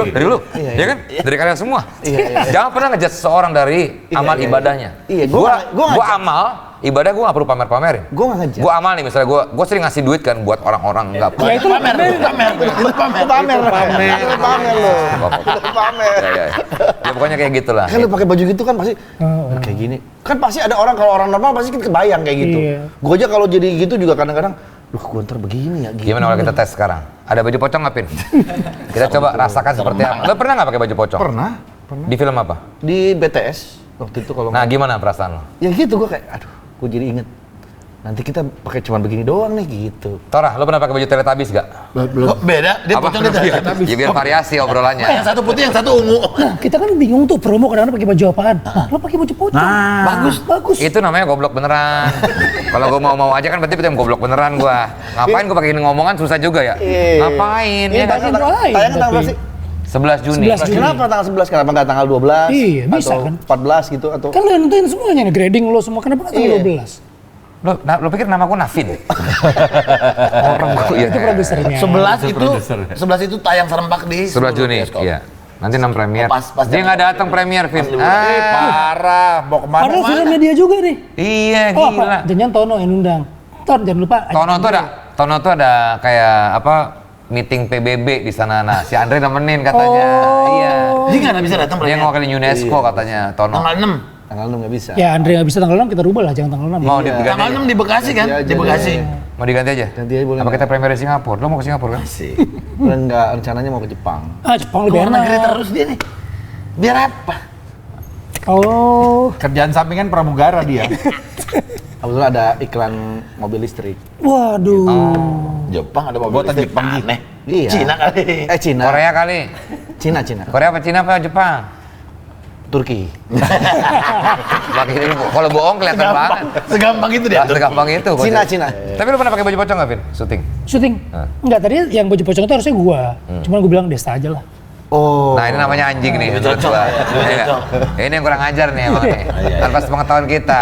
dari lu. Iya, Ya kan? Dari kalian semua. Iya. Jangan pernah ngejudge seseorang dari amal iya. ibadahnya. Iya, Gua gua amal ibadah gue gak perlu pamer-pamerin. Gua nggak ngejudge. Gue amal nih, misalnya gue sering ngasih duit kan buat orang-orang nggak Ya itu Pamer. Lu pamer. pamer lu. Pamer. Ya. Ya pokoknya kayak gitulah. Kan lu pakai baju gitu kan pasti kayak gini. Kan pasti ada orang, kalau orang normal pasti kan kebayang kayak gitu. Iya. Gua aja kalau jadi gitu juga kadang-kadang, gua ntar begini ya gitu. Gimana kalau kita tes sekarang? Ada baju pocong nggak, Pin? Kita coba rasakan seperti apa. Lo pernah nggak pakai baju pocong? Pernah. Di film apa? Di BTS waktu itu kalau Nah, gimana perasaan lo? ya gitu gua kayak aduh, gua jadi inget. Nanti kita pakai cuman begini doang nih gitu. Tora, lo pernah pakai baju Teletubbies gak? Kok beda? Dia pocong dia. Ya biar variasi obrolannya. Yang satu putih, yang satu ungu. Nah, kita kan bingung tuh promo kadang-kadang pakai baju apaan. Lo pakai baju pocong. Nah. Bagus. Itu namanya goblok beneran. Kalau gue mau aja kan berarti itu yang goblok beneran gua. Ngapain gue pakai ngomongan susah juga ya? Iya. Ngapain? Ini Ya kan? tayang lain, tayang tanggal tapi. berapa sih? 11 Juni. 11 Juni. Kenapa tanggal 11? Kenapa nggak tanggal 12? Iya, bisa atau kan? 14 gitu atau Kan lo yang nentuin semuanya nih, grading lo semua. Kenapa nggak tanggal Iya. 12? Lo pikir nama gue Navin? Orang gue ya. Itu produsernya. 11 itu tayang serempak di 11 Juni. bioskop. Iya. Nanti 6 premier. Oh, pas Dia nggak datang premier, Vin. parah, mau kemana? Padahal filmnya dia juga nih. Iya, Oh, gila. apa? Jangan Tono yang undang. Ton, jangan lupa. Tono tuh ada kayak apa meeting PBB di sana. Nah, si Andre nemenin katanya. Iya. Dia nggak bisa datang Dia premier. ngewakilin UNESCO katanya, Tono. Tanggal 6. tanggal 6 nggak bisa? Ya Andre nggak bisa tanggal 6, kita rubah lah, jangan tanggal 6. Mau Iya. diganti Tanggal aja? 6 di Bekasi kan? Ganti Di aja. Bekasi. Mau diganti aja? Ganti aja boleh Apa nggak? kita premier di Singapura? Lo mau ke Singapura kan? Sih. Enggak, rencananya mau ke Jepang. Ah, Jepang lebih Luar negeri enak. terus dia nih. Biar apa? Oh, Kerjaan sampingan pramugara dia. Kebetulan ada iklan mobil listrik. waduh. Jepang ada mobil Buatan listrik Jepang. aneh. Iya. Cina kali. Cina. Korea kali. Cina. Korea apa Cina apa Jepang? Turki. Pakai ini, kalau bohong kelihatan banget. Segampang itu dia. Segampang itu. Cina. Tapi lu pernah pakai baju pocong nggak, Vin? Syuting? Syuting? Hah? Enggak, tadi yang baju pocong itu harusnya gua. Cuman gua bilang Desta aja lah. Oh. Nah ini namanya anjing nih menurut cocok gua. ya, Iya nggak? cocok. Ini yang kurang ajar nih emang nih. Tanpa sepengetahuan kita.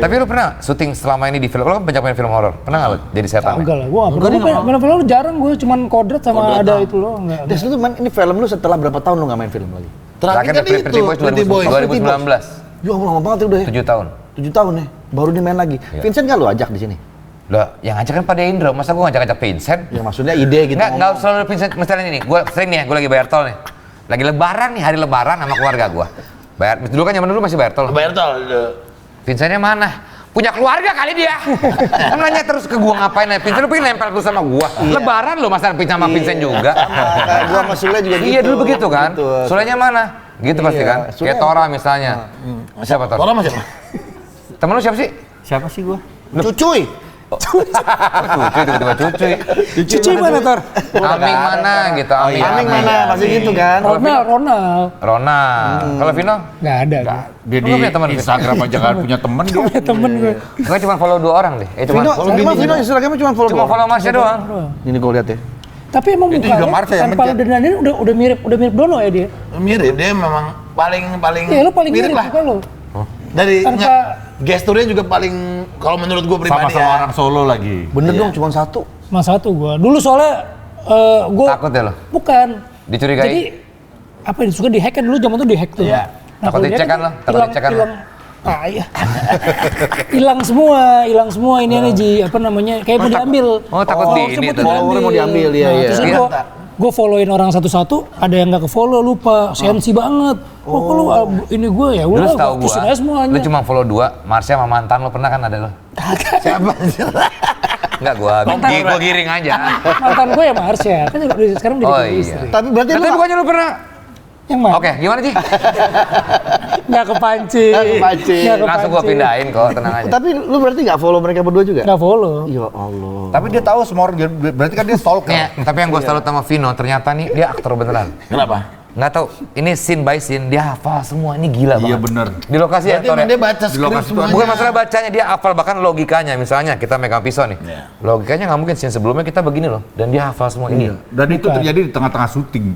Tapi lu pernah syuting selama ini di film? Lu kan banyak main film horor. Pernah nggak lu jadi setan? Enggak lah, gue nggak pernah. Gue main film jarang, gue cuman kodrat sama ada itu loh. Enggak. Des, lu tuh main ini film lu setelah berapa tahun lu nggak main film lagi? Terakhir kan Pretty itu, Boys Pretty Boys. 2019. Ya Allah, lama banget ya udah ya. 7 tahun. 7 tahun ya, baru dia main lagi. Vincent nggak lu ajak di sini? Lah, yang ngajak kan pada Indro. Masa gua ngajak-ngajak Vincent? Ya maksudnya ide gitu. Nggak selalu Vincent. Misalnya ini, gua sering nih ya, gua lagi bayar tol nih. Lagi lebaran nih, hari lebaran sama keluarga gua. Bayar, dulu kan zaman dulu masih bayar tol. Bayar tol. Vincentnya mana? Punya keluarga kali dia. Kan nanya terus ke gua ngapain? Vincent lu pengen nempel terus sama gua. Lebaran lu masa sama Vincent juga. Nah, gua sama Sule juga gitu. Iya dulu begitu kan. Gitu. Sulenya mana? Gitu pasti Iya, kan. Sule Kayak Tora misalnya. Siapa Tora? Orang masih Temen lu siapa sih? Siapa sih gua? Cucuy. Cucuy, tiba-tiba cucuy. Cuci mana, Tor? Aming mana gitu. Aming mana? Pasti gitu kan. Ronald. Ronald. Kalau Vino? Nggak ada. Dia Lu di punya teman, Instagram aja kan punya temen dia. Punya temen gue. Gue cuma follow 2 orang deh. Vino, emang Vino Instagramnya cuma follow. Cuma follow Marsha doang. Ini gua lihat ya. Tapi emang Itu juga Marsha yang tanpa mencet. dan ini udah mirip Dono ya dia. mirip, dia memang paling Iya, lu paling mirip lah. juga lo. Dari Tanpa- nggak, gesturnya juga paling kalau menurut gue pribadi Sama-sama ya. orang Solo lagi. Bener dong, cuma satu. Mas satu gua. Dulu soalnya gua Takut ya lo? bukan. Dicurigai? Jadi apa ya, suka dihack kan dulu zaman tuh dihack tuh. Iya. Nah, Takut kalau dia dicek kan lo? Takut dicek kan lo? Iya. Hilang semua ini nih Ji, apa namanya? Kayak mau diambil. Oh, takut di ini semua tuh. Followernya mau diambil, iya, Nah, iya. terus Iya. gue followin orang satu-satu, ada yang nggak ke follow lupa, sensi banget. Oh, kalau ini gue ya Dulu udah, setahu gua pusin aja gua, semuanya. lu cuma follow 2, Marsha sama mantan lo pernah kan ada lo? Siapa? Enggak, gua giring aja. Mantan gue ya Marsha, kan sekarang jadi Oh punya iya. istri. Tapi berarti Tapi lu bukannya lu pernah? Yang mana? Oke, gimana sih? Nggak kepancing. Nggak kepancing. Langsung gua pindahin kok, tenang aja. Tapi lu berarti nggak follow mereka berdua juga? Nggak follow. Ya Allah. Tapi dia tahu semua orang, berarti kan dia stalker. Nih, tapi yang gua salut sama Vino, ternyata nih dia aktor beneran. Kenapa? Nggak tahu, ini scene by scene dia hafal semua, ini gila banget. Iya bener. Di lokasi ya, Berarti aktor emang ya? dia baca skrip lokasi semuanya. Bukan masalah bacanya, dia hafal bahkan logikanya. Misalnya kita megang pisau nih, Iya. logikanya nggak mungkin scene sebelumnya kita begini loh, dan dia hafal semua ini. Dan itu terjadi di tengah-tengah syuting.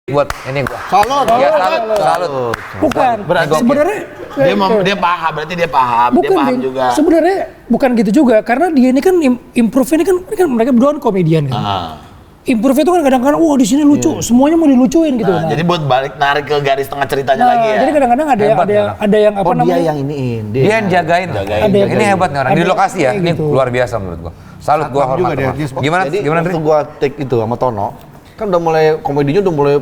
Buat ini gua. Salut. Iya, salut. Bukan. Berarti Sebenarnya dia paham, berarti dia paham, bukan, dia paham Din. juga. Sebenarnya bukan gitu juga, karena dia ini kan improve ini kan mereka berdua kan komedian kan. Ah. Improve itu kan kadang-kadang, wah di sini lucu, semuanya mau dilucuin gitu. Nah, jadi buat balik narik ke garis tengah ceritanya Nah, lagi ya. jadi kadang-kadang ada yang apa Oh dia namanya? yang iniin. Dia yang jagain. Jagain. Ada yang- Ini hebat nih orang di ada- lokasi ya. kayak Ini gitu. luar biasa menurut gua. Salut gua Satpam juga hormat. dia, Hormat. dia Gimana? Jadi Gimana, Dri? waktu gua take itu sama Tono, kan udah mulai komedinya udah mulai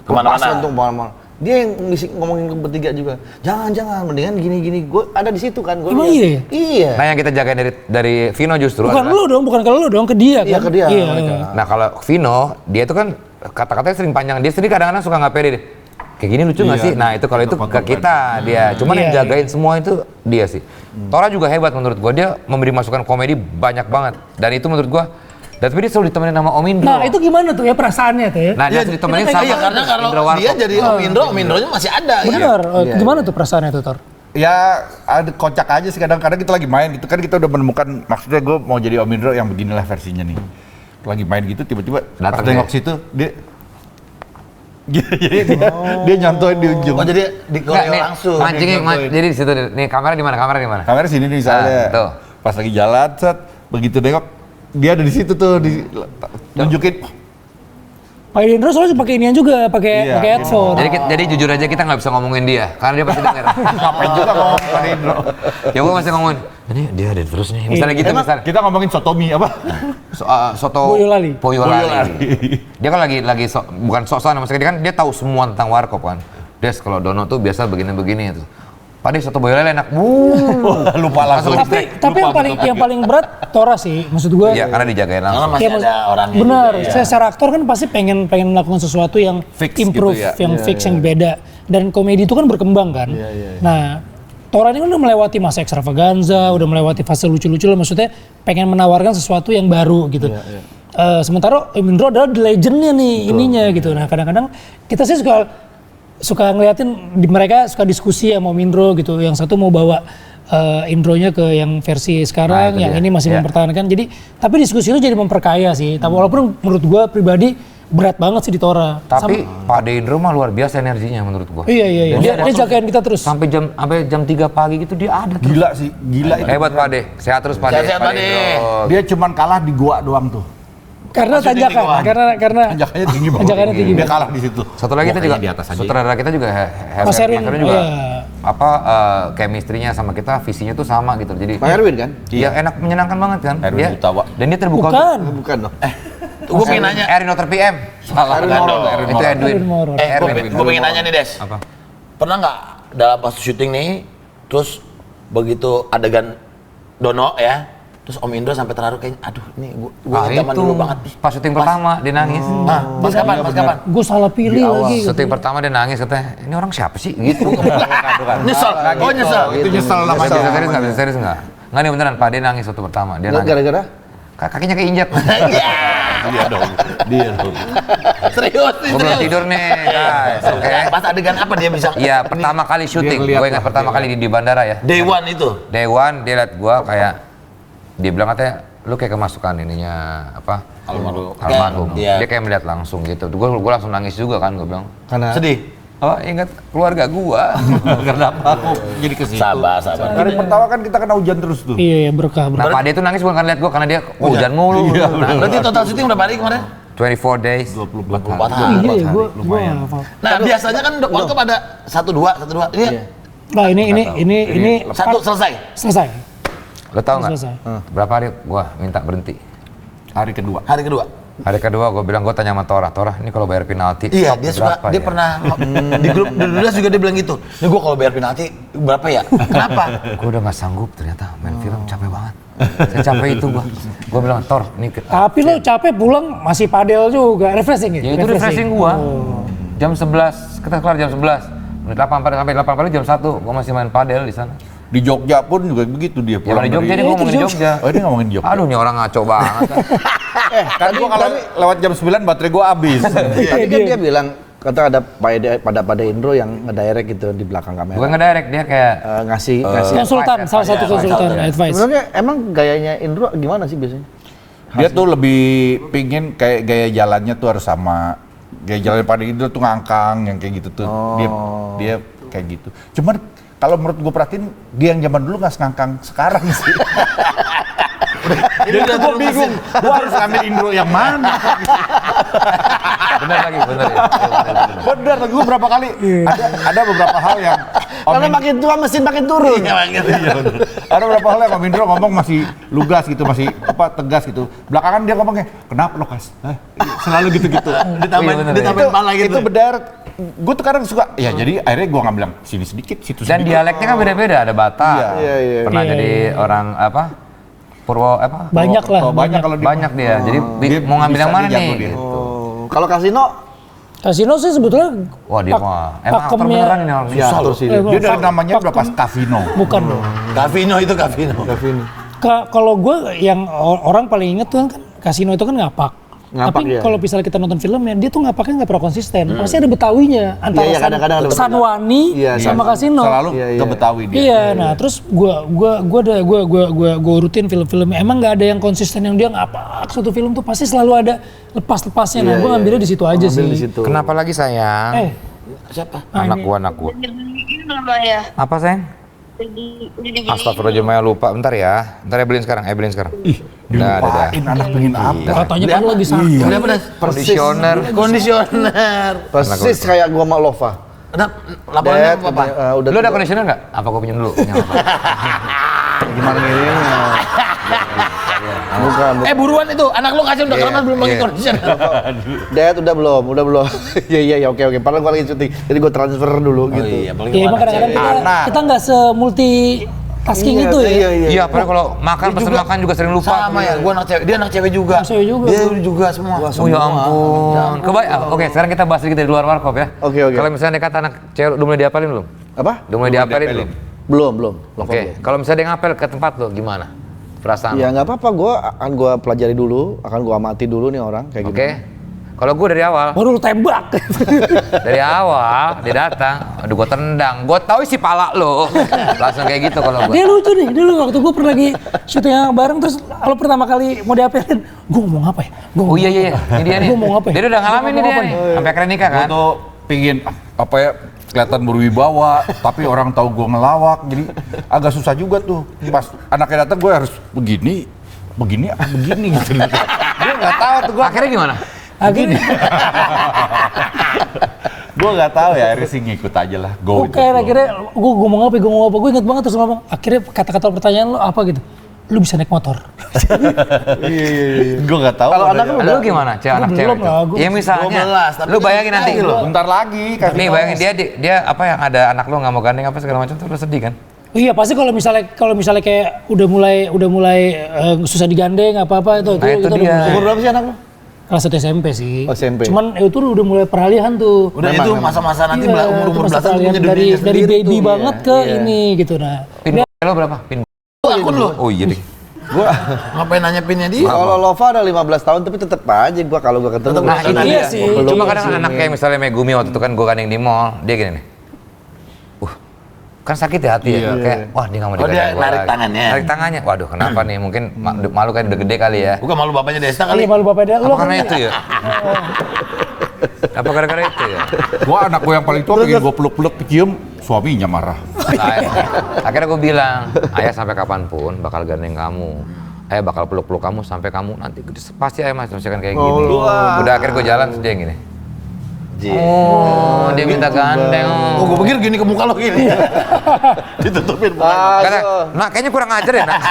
Kemana-mana. lepasan tuh kemana-mana. Dia yang ngisi ngomongin ke bertiga juga. Jangan, mendingan gini. Gue ada di situ kan. Gua Emang lihat. iya ya? Iya. Nah yang kita jagain dari Vino justru Bukan adalah- lu dong, bukan kalau lu dong, ke dia Iya, kan. ke dia, Iya. mereka. Nah kalau Vino, dia itu kan kata-katanya sering panjang. Dia sendiri kadang-kadang suka nggak pede deh. Kayak gini lucu nggak Iya, sih? Nah itu kalau itu ke potong-potong kita dia. Cuman yang Iya, jagain semua itu dia sih. Tora juga hebat menurut gua. Dia memberi masukan komedi banyak banget. Dan itu menurut gua. Dan tapi dia selalu ditemenin sama Om Indro. Nah, itu gimana tuh ya perasaannya tuh ya? Nah, dia selalu ditemenin kita sama Iya, karena kalau Indro Warkop. dia jadi Om Indronya masih ada. ya. Bener, gimana tuh perasaannya tuh, Tor? Ya ada kocak aja sih kadang-kadang kita lagi main gitu kan kita udah menemukan maksudnya gue mau jadi Om Indro yang beginilah versinya nih. Lagi main gitu tiba-tiba pas Datang tengok dia. situ dia jadi dia nyontoin di ujung. Oh jadi di Nggak, koreo nih, langsung. mancingnya, jadi di situ. Nih kamera di mana? Kamera di mana? Kamera sini nih misalnya. Ah, tuh. Pas lagi jalan set begitu nengok dia ada di situ tuh nunjukin Pak Indro soalnya pakai inian juga, pakai Iya, headphone. Jadi jujur aja kita nggak bisa ngomongin dia, karena dia pasti denger. ngapain juga ngomongin Om Indro. Ya gua masih ngomongin, ini dia ada terus nih. Misalnya gitu, Emang misalnya. kita ngomongin sotomi apa? Soto Boyolali. Boyolali. Dia kan lagi bukan sok-sokan, maksudnya dia kan dia tahu semua tentang warkop kan. Des kalau Dono tuh biasa begini-begini itu. Pak Des, soto Boyolali enak. Lupa langsung. Tapi yang paling berat Tora sih, maksud gua. Iya, karena dijagain Karena langsung. masih Ya, ada orangnya. Benar, juga, ya. saya secara aktor kan pasti pengen melakukan sesuatu yang Fix improve, gitu ya. yang fix, yang beda. Dan komedi itu kan berkembang kan. Nah, Tora ini kan udah melewati masa ekstravaganza, udah melewati fase lucu-lucu lah, maksudnya pengen menawarkan sesuatu yang baru gitu. Sementara Om Indro adalah the legendnya nih ininya gitu. Nah kadang-kadang kita sih suka ngeliatin mereka suka diskusi sama Om Indro gitu. Yang satu mau bawa Indronya ke yang versi sekarang, Nah, itu yang dia. ini masih Ya. mempertahankan. Jadi tapi diskusi itu jadi memperkaya sih. Tapi walaupun menurut gua pribadi berat banget sih di Tora. Tapi Pak De Indro mah luar biasa energinya menurut gua. Iya. Dia jagain kita terus. Sampai jam 3 pagi gitu dia ada terus. Gila sih, gila itu. Hebat Pak De, sehat terus Pak De. Sehat-sehat, Pak De. Indro. Dia cuman kalah di gua doang tuh. Karena Maksudnya tanjakan, di karena Tanjakannya tinggi banget. Tanjakannya tinggi Dia banget. kalah di situ. Satu lagi kita juga Pokoknya di atas aja. sutradara kita juga Mas Erwin, juga iya. chemistry-nya sama kita, visinya tuh sama gitu. Jadi Pak Erwin kan? iya enak menyenangkan banget kan. Erwin Gutawa. Dan dia terbuka. bukan. Bukan dong. Gue pengen nanya. Erwin Noter PM. Salah. Erwin Bukan Moro. dong, Itu Edwin. Erwin Moro. Gue pengen nanya nih Des. Apa? Pernah nggak dalam pas syuting nih, terus begitu adegan Dono ya, terus Om Indro sampai terharu kayaknya, aduh ini gue zaman dulu banget nih. Pas syuting pertama dia nangis. Pas kapan? Pas kapan? Gue salah pilih lagi. Syuting pertama dia nangis katanya, ini orang siapa sih? Gitu. Nyesel. Oh nyesel. Itu nyesel namanya. Bisa serius nggak? Bisa serius nggak? Nggak nih beneran, Pak dia nangis waktu pertama. Dia nangis. Gara-gara? Kakinya keinjak. Dia dong. Serius nih, Gue belum serius. tidur nih, guys. Oke. Pas adegan apa dia bisa? Iya, pertama kali syuting. ngeliat Gue ingat lah, pertama kali di bandara ya. Day one itu. Day one, dia liat gue kayak, dia bilang katanya, lu kayak kemasukan ininya apa? Almarhum. Iya. Dia kayak melihat langsung gitu. Gue langsung nangis juga kan, gue bilang. Karena Sedih. Oh, ingat keluarga gua. Kenapa aku jadi ke situ? Sabar. Hari pertama kan kita kena hujan terus tuh. Iya, berkah. Nah, Pak De itu nangis bukan karena lihat gua, karena dia hujan mulu. Nah, Berarti total syuting berapa hari kemarin? 24 days. 24 Iya, hari. gue hafal. Nah biasanya kan World Cup ada 1-2. Ini Nah, ini satu selesai. selesai. Lo tau nggak? Selesai. Berapa hari gua minta berhenti? Hari kedua. Hari kedua. Hari kedua gua bilang, gua tanya sama Tora, ini kalau bayar penalti. Iya, top dia suka, berapa dia ya? pernah di grup Dudulas juga dia bilang gitu. Ini gua kalau bayar penalti berapa ya? Kenapa? Gua udah nggak sanggup ternyata main film capek banget. Saya capek itu gua. Gua bilang, Tor, ini Tapi lo capek pulang masih padel juga, refreshing ya? ya itu refreshing gua. Jam 11, kita kelar jam 11. Menit 8 sampai 8 kali jam 1, gua masih main padel di sana. Di Jogja pun juga begitu dia Ya pulang di Jogja, dia ngomong di Jogja. Oh, dia ngomongin Jogja. Aduh, nih orang ngaco banget. Kan gua kalau lewat jam 9 baterai gua habis. Tadi kan dia bilang kata ada Pak Indro yang ngedirect gitu di belakang kamera. Bukan ngedirect, dia kayak Ngasih Konsultan, salah satu konsultan, advice. Sebenarnya emang gayanya Indro gimana sih biasanya? Dia tuh lebih pingin kayak gaya jalannya tuh harus sama. Gaya jalan pada itu tuh ngangkang yang kayak gitu tuh. Dia kayak gitu. Cuman kalau menurut gue perhatiin dia yang zaman dulu nggak ngangkang sekarang sih. Jadi gue bingung, gue harus ambil Indro yang mana? bener lagi, bener ya. Bener, gue berapa kali ada beberapa hal yang Karena makin tua mesin makin turun. ada beberapa hal yang Om Indro ngomong masih lugas gitu, masih tegas gitu. Belakangan dia ngomongnya, kenapa lo Kas? Selalu gitu-gitu. Ditambahin pala gitu. Itu benar. Gue tuh kadang suka, ya jadi akhirnya gue nggak bilang sini sedikit, situ Dan sedikit. dialeknya kan beda-beda, ada Batak. Iya. Pernah Iya, jadi iya. orang apa? Purwo apa? Banyak lah. Banyak kalau di Banyak dia. Jadi Dia mau ngambil bisa, yang mana dia jago nih? dia. Gitu. Kalau kasino Kasino sih sebetulnya Wah dia mah emang aktor pakemnya- beneran ini orang ya susah loh. sih. Dia dari namanya udah pas Kavino. bukan dong. Kavino itu Kavino. Kalau gue yang orang paling inget tuh kan kasino itu kan ngapak. Ngapak, Tapi iya. kalau misalnya kita nonton filmnya, dia tuh ngapaknya nggak pernah konsisten. Pasti ada Betawinya antara Iya, kadang-kadang ada Betawi. Sanwani Iya, sama kasino. Selalu Iya, ke iya. Betawi dia. Iya, nah terus gua rutin film-filmnya. Emang nggak ada yang konsisten yang dia ngapak satu film tuh pasti selalu ada lepas-lepasnya. Nah, Iya, gua iya. ngambilnya di situ aja sih. Ambil di situ. Kenapa lagi sayang? Siapa? Anak gua. Ini berapa ya? Apa sayang? Udah dibeli. Astagfirullahaladzim lupa. Bentar ya. Bentar ya beliin sekarang. Ih, dilupain anak pengen apa? Katanya kan lagi sakit. Beli apa Das? Kondisioner. Kondisioner. Persis kayak gua sama Lova. Laporannya Dad, apa? udah Lu ada kondisioner nggak? Apa gua pinjam dulu? Punya apa? gimana ini? Bukan. Buruan itu, anak lu kasih udah kelamaan belum pakai kondisioner. Dad udah belum. Iya oke. Padahal gua lagi syuting. Jadi gua transfer dulu gitu. Ya emang kadang-kadang kita nggak semulti tasking itu ya. Iya, padahal kalau makan pesen makan juga sering lupa. Sama ya, gua anak cewek, dia anak cewek juga. Anak cewek juga. Dia juga semua. Oh ya ampun. Oke, sekarang kita bahas sedikit dari luar warkop ya. Oke. Kalau misalnya dia kata anak cewek udah mulai diapalin belum? Apa? Udah mulai diapalin belum? Belum. Lova Oke, belum. kalau misalnya dia ngapel ke tempat lo gimana? Perasaan Ya lo? nggak apa-apa, akan gua pelajari dulu, akan gua amati dulu nih orang kayak Oke. gimana. Kalau gue dari awal, Baru lu tembak. dari awal dia datang, aduh gue tendang, gue tahu isi pala lo, langsung kayak gitu kalau gue. Dia lucu nih, dulu waktu gue pernah lagi syuting bareng terus lo pertama kali mau diapelin, gue ngomong apa ya? Oh iya, ini dia nih. Gue ngomong apa ya? Dia udah ngalamin nih dia nih, sampai akhirnya nikah Gue kan. tuh pingin apa ya kelihatan berwibawa, tapi orang tahu gue ngelawak, jadi agak susah juga tuh. Pas anaknya datang gue harus begini gitu. Gue nggak tahu tuh gue. Akhirnya gimana? Akhirnya, Gue nggak tahu ya, akhirnya sih ngikut aja lah. Go oke, akhirnya gue ngomong apa? Gue inget banget terus ngomong. Akhirnya kata-kata pertanyaan lo apa gitu? Lu bisa naik motor. Gue nggak tahu. Kalau anak Lu gimana? Anak cewek belum itu? lah, gua Ya misalnya, 12, tapi lu kan bayangin nanti. dikasih loh. Bentar lagi. Nih bayangin dia apa yang ada anak lu nggak mau gandeng apa segala macam tuh lu sedih kan? Oh iya pasti kalau misalnya kayak udah mulai susah digandeng apa-apa itu. Nah, itu udah dia. mulai. Umur berapa sih anak lu? Kelas 1 SMP sih. Oh, SMP. Cuman itu udah mulai peralihan tuh. Udah itu masa-masa nanti Iya, umur itu masa belasan peralihan punya dari dunianya dari sendiri baby tuh. banget ke Iya. ini gitu nah. Pin lo berapa? Pin Akun lo. Oh iya deh. Ngapain nanya pinnya dia? Kalau Lova ada 15 tahun tapi tetep aja kalau gua ketemu. Tetep Nah itu Iya dia. sih. Cuma kadang anak kayak misalnya Megumi waktu itu kan gue gandeng di mall, dia gini nih. Kan sakit ya hati ya, kayak wah dia nggak mau Oh, dia digandeng gua narik lagi. tangannya. Narik tangannya, waduh kenapa nih, mungkin malu kan udah gede kali ya. Bukan malu bapaknya Desta kali. Iya malu bapak dia. Apa Lo karena kan itu ya? Apa gara-gara itu ya? Gue anak gue yang paling tua pengen gue peluk-peluk, cium, suaminya marah. Akhirnya gue bilang, ayah sampai kapanpun bakal gandeng kamu. Ayah bakal peluk-peluk kamu sampai kamu nanti gede. Pasti ayah masih kan kayak gini. Udah akhirnya gue jalan terus dia yang gini. Oh, dia minta gandeng. Oh, gue pikir gini ke muka lo gini. Ditutupin mukanya. Kata, nah kayaknya kurang ajar ya nak.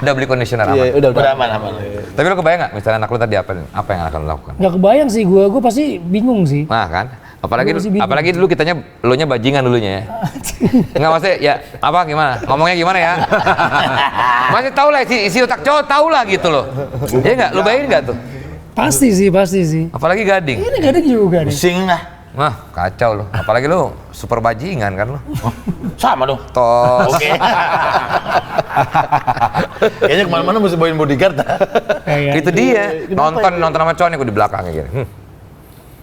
Udah beli conditioner aman. Iya, udah. Udah aman. Tapi lo kebayang nggak misalnya anak lo tadi apa yang akan lo lakukan? nggak kebayang sih gue pasti bingung sih. Nah kan, apalagi Gua masih bingung. apalagi dulu kitanya lo nya bajingan dulunya ya. Enggak maksudnya ya apa gimana? Ngomongnya gimana ya? Masih tahu lah isi otak cowok tahu lah gitu loh. Iya nggak? Lo bayangin nggak tuh? Pasti sih. Apalagi gading. Ini gak ada juga nih. Pusing lah. Wah kacau lo. Apalagi lo super bajingan kan lo. Sama dong. Tos. Oke. Kayaknya kemana-mana mesti bawain bodyguard. Kayak Itu dia. Nonton sama cowoknya gue di belakangnya gini.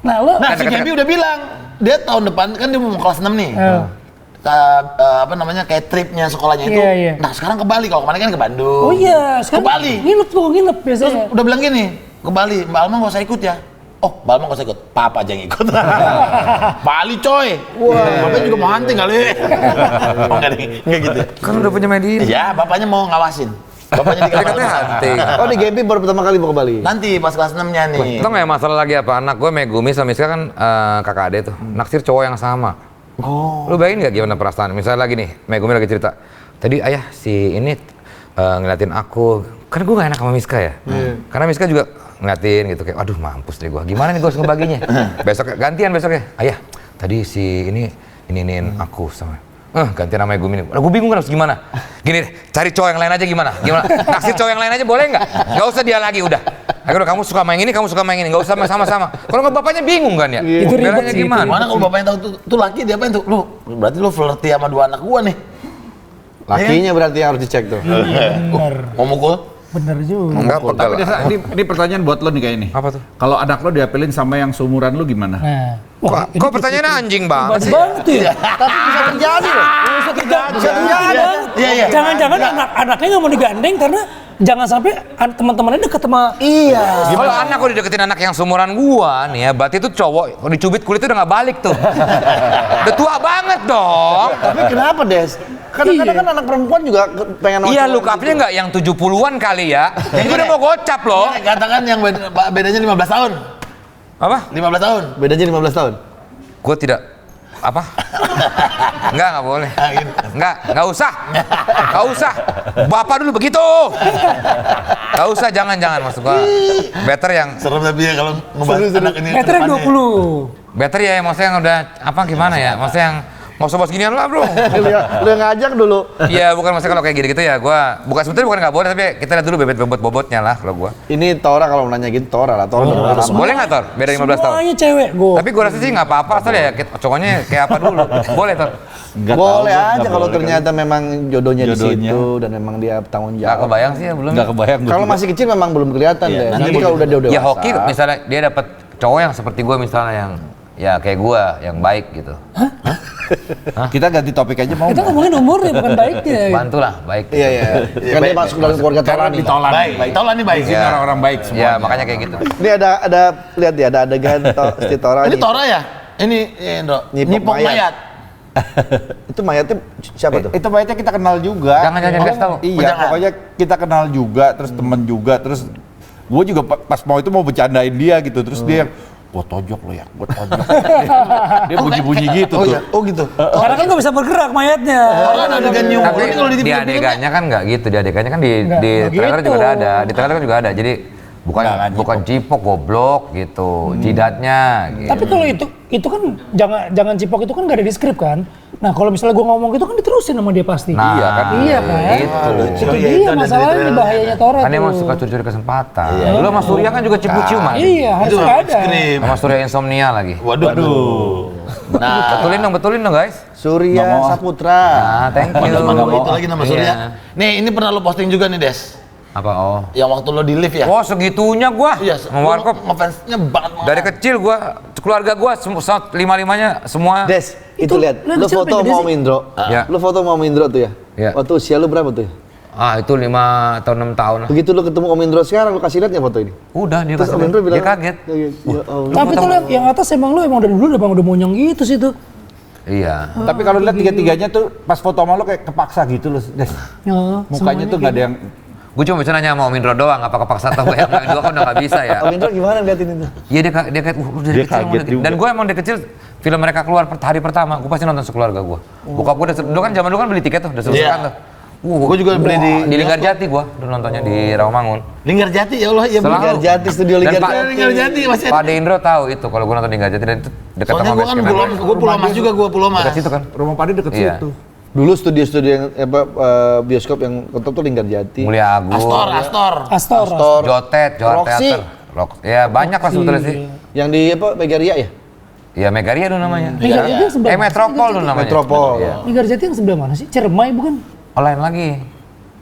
Nah lo Nah, si Gaby udah bilang, dia tahun depan kan dia mau kelas 6 nih. Apa namanya kayak tripnya sekolahnya itu. Iya. Nah, sekarang ke Bali. Kalau kemarin kan ke Bandung. oh iya sekarang Ke Bali. nginep Terus biasanya. udah bilang gini, ke Bali, Mbak Alma nggak usah ikut ya. Oh, Mbak Alma nggak usah ikut, Papa aja yang ikut. Bali coy. Wah, Bapak juga mau hunting kali. Oh, enggak gitu. Kan udah punya media. Ya, bapaknya mau ngawasin. Bapaknya di Tadi katanya hunting. Oh, di Gaby baru pertama kali mau ke Bali. Nanti pas kelas 6-nya nih. Tau nggak ya masalah lagi apa? Anak gue Megumi sama Miska kan kakak ade tuh, naksir cowok yang sama. Oh. Lu bayangin nggak gimana perasaan? Misalnya lagi nih, Megumi lagi cerita. Tadi ayah si ini ngeliatin aku, kan gue gak enak sama Miska ya. Karena Miska juga ngeliatin gitu kayak, aduh mampus deh gue. Gimana nih gue harus ngebaginya? Besok gantian besoknya. Ayah, tadi si iniin aku sama. Gantian sama Megumi. Gue bingung kan harus gimana. Gini deh, cari cowok yang lain aja gimana? Naksir cowok yang lain aja boleh nggak? Nggak usah dia lagi udah. Akhirnya kamu suka main ini, kamu suka main ini, nggak usah sama-sama. Kalau nggak bapaknya bingung kan ya? Itu ribet Belanya sih, gimana? Gimana kalau bapaknya tahu tuh laki dia apain tuh? Lu berarti lu flirty sama dua anak gua nih. Lakinya berarti yang harus dicek tuh. Bener. Mau mukul? Bener juga. Enggak Tapi pegal. ini pertanyaan buat lo nih kayak ini. Apa tuh? Kalau anak lo diapelin sama yang seumuran lo gimana? Nah. Wah, Kok pertanyaannya anjing banget sih? banget tuh ya. Tapi bisa terjadi loh. Bisa terjadi. Iya. Jangan-jangan anaknya nggak mau digandeng karena jangan sampai teman-temannya deket sama. Iya. Kalau anak kok dideketin anak yang seumuran gua nih ya, berarti itu cowok kalau dicubit kulitnya udah nggak balik tuh. Udah tua banget dong. Tapi kenapa, Des? Kadang-kadang kan anak perempuan juga pengen sama Iya, cowok look up-nya gitu. nggak yang 70-an kali ya. Itu udah mau gocap loh. Katakan yang bedanya 15 tahun. Apa? 15 tahun. Bedanya 15 tahun. Gua tidak apa? Nggak boleh. Nggak usah. Nggak usah. Bapak dulu begitu. Nggak usah, jangan maksud gua. Better yang Serem tapi ya kalau ngebahas anak ini. Meternya 20. better ya maksudnya yang udah apa gimana ya? Maksudnya yang Nggak usah bahas ginian lah bro. Lu yang ngajak dulu. Iya bukan maksudnya kalau kayak gitu ya gua sebetulnya bukan nggak boleh tapi kita lihat dulu bobot-bobotnya lah kalau gua. Ini Tora kalau nanya gitu Tora lah. Tora berpengalaman. Boleh nggak Tor? Beda 15 tahun. Semuanya cewek, gue. Tapi gua rasa sih nggak apa-apa asal ya cowoknya kayak apa dulu. Boleh Tor. Boleh aja kalau ternyata memang jodohnya di situ dan memang dia tanggung Nggak jawab. kebayang sih ya belum. Nggak kebayang. Kalau masih kecil memang belum kelihatan deh. Nanti kalau udah dewasa. Ya hoki misalnya dia dapat cowok yang seperti gua misalnya yang ya kayak gua yang baik gitu. Kita ganti topik aja mau Kita nggak? ngomongin umurnya bukan baiknya. Bantulah baik. Iya iya. Kan dia masuk dalam keluarga Tora nih. Baik, Tolan nih baik. Di sini orang-orang baik semua. Ya makanya kayak gitu. Ini ada lihat ya ada adegan si Tora. Ini nih. Tora ya? Ini Indro. Nyipok mayat. Mayat. Itu mayatnya siapa tuh? Itu mayatnya kita kenal juga. Jangan kasih tahu. Iya, Jangan. pokoknya kita kenal juga, terus temen juga, terus gue juga pas mau itu mau bercandain dia gitu, terus dia gua tojok lo ya, gua tojok. Dia bunyi-bunyi gitu Oh tuh. iya, oh gitu. Karena kan nggak bisa bergerak mayatnya. Orang adegan nyumpul. Tapi Ini kalau di film-film adegannya kan nggak gitu, di adegannya kan di Nggak trailer gitu. juga ada, di trailer kan juga ada. Jadi bukan cipok goblok gitu, jidatnya. Gitu. Tapi kalau itu kan jangan cipok itu kan nggak ada di skrip kan. Nah kalau misalnya gue ngomong gitu kan diterusin sama dia pasti. Nah, Iya kan? Iya kan? Gitu. Itu Iya, dia itu ada di masalahnya trailer. bahayanya Tora Kan dia tuh. emang suka curi-curi kesempatan. Lu sama Surya kan juga cipu-ciuman. Iya, Itu harusnya nggak ada. skrip. Sama Surya insomnia lagi. Waduh. Nah, Betulin dong guys. Surya Saputra. Nah, thank you. itu lagi nama Surya. Iya. Nih, ini pernah lo posting juga nih, Des. Apa oh? Yang waktu lo di lift ya? Wah segitunya gua. Iya, Sama Warkop. ngefansnya banget. Dari kecil gua, keluarga gua lima-limanya semua. Des, itu lihat. lu Lu kecil foto apa sama Om sih? Indro. Ya. Lu foto sama Om Indro tuh ya? Ya. Waktu usia lu berapa tuh? Ah itu 5 atau 6 tahun lah. Begitu lu ketemu Om Indro sekarang, lu kasih lihat nggak foto ini? Udah dia Terus kasih Om lihat. Indro bilang, Dia kaget. Ya Allah. Tapi tuh yang atas emang lu emang dari dulu udah monyong gitu sih tuh. Iya. Tapi kalau lihat tiga-tiganya tuh pas foto sama lo kayak kepaksa gitu loh, Des. Ya, Mukanya tuh nggak ada yang Gue cuma bisa nanya sama Om Indro doang, apa kepaksa atau gue yang lain dua kan udah nggak bisa ya. Om Indro gimana ngeliatin itu? Iya dia kayak lu dari Dia kecil emang kaget dari- juga. Dan gue emang dari kecil film mereka keluar hari pertama, gue pasti nonton sekeluarga gue. Bokap gue dulu kan zaman dulu kan beli tiket tuh, udah selesai Iya. kan tuh. Gua juga beli di Linggarjati gue, udah nontonnya di Rawamangun. Linggarjati ya Allah, iya Selalu. bener. Linggarjati, studio Dan Linggarjati. Linggarjati masih Pak ada. De Indro tahu itu kalau gue nonton Linggarjati dan itu dekat Soalnya sama gua base kan camp Pulau, gue. gua Pulau Mas juga, gua Pulau Mas. Dekat situ kan. rumah Padi deket Iya. situ. Dulu studio-studio yang bioskop yang ketemu tuh Linggarjati. Mulia Agung, Astor. Jotet, Roxy. Ya banyak lah sebetulnya sih. Yang di Megaria ya? Ya Megaria dulu namanya. Linggarjati yang sebelah mana? Metropol dulu namanya. Metropol. Iya. Linggarjati yang sebelah mana sih? Ciremai bukan? Oh lain lagi.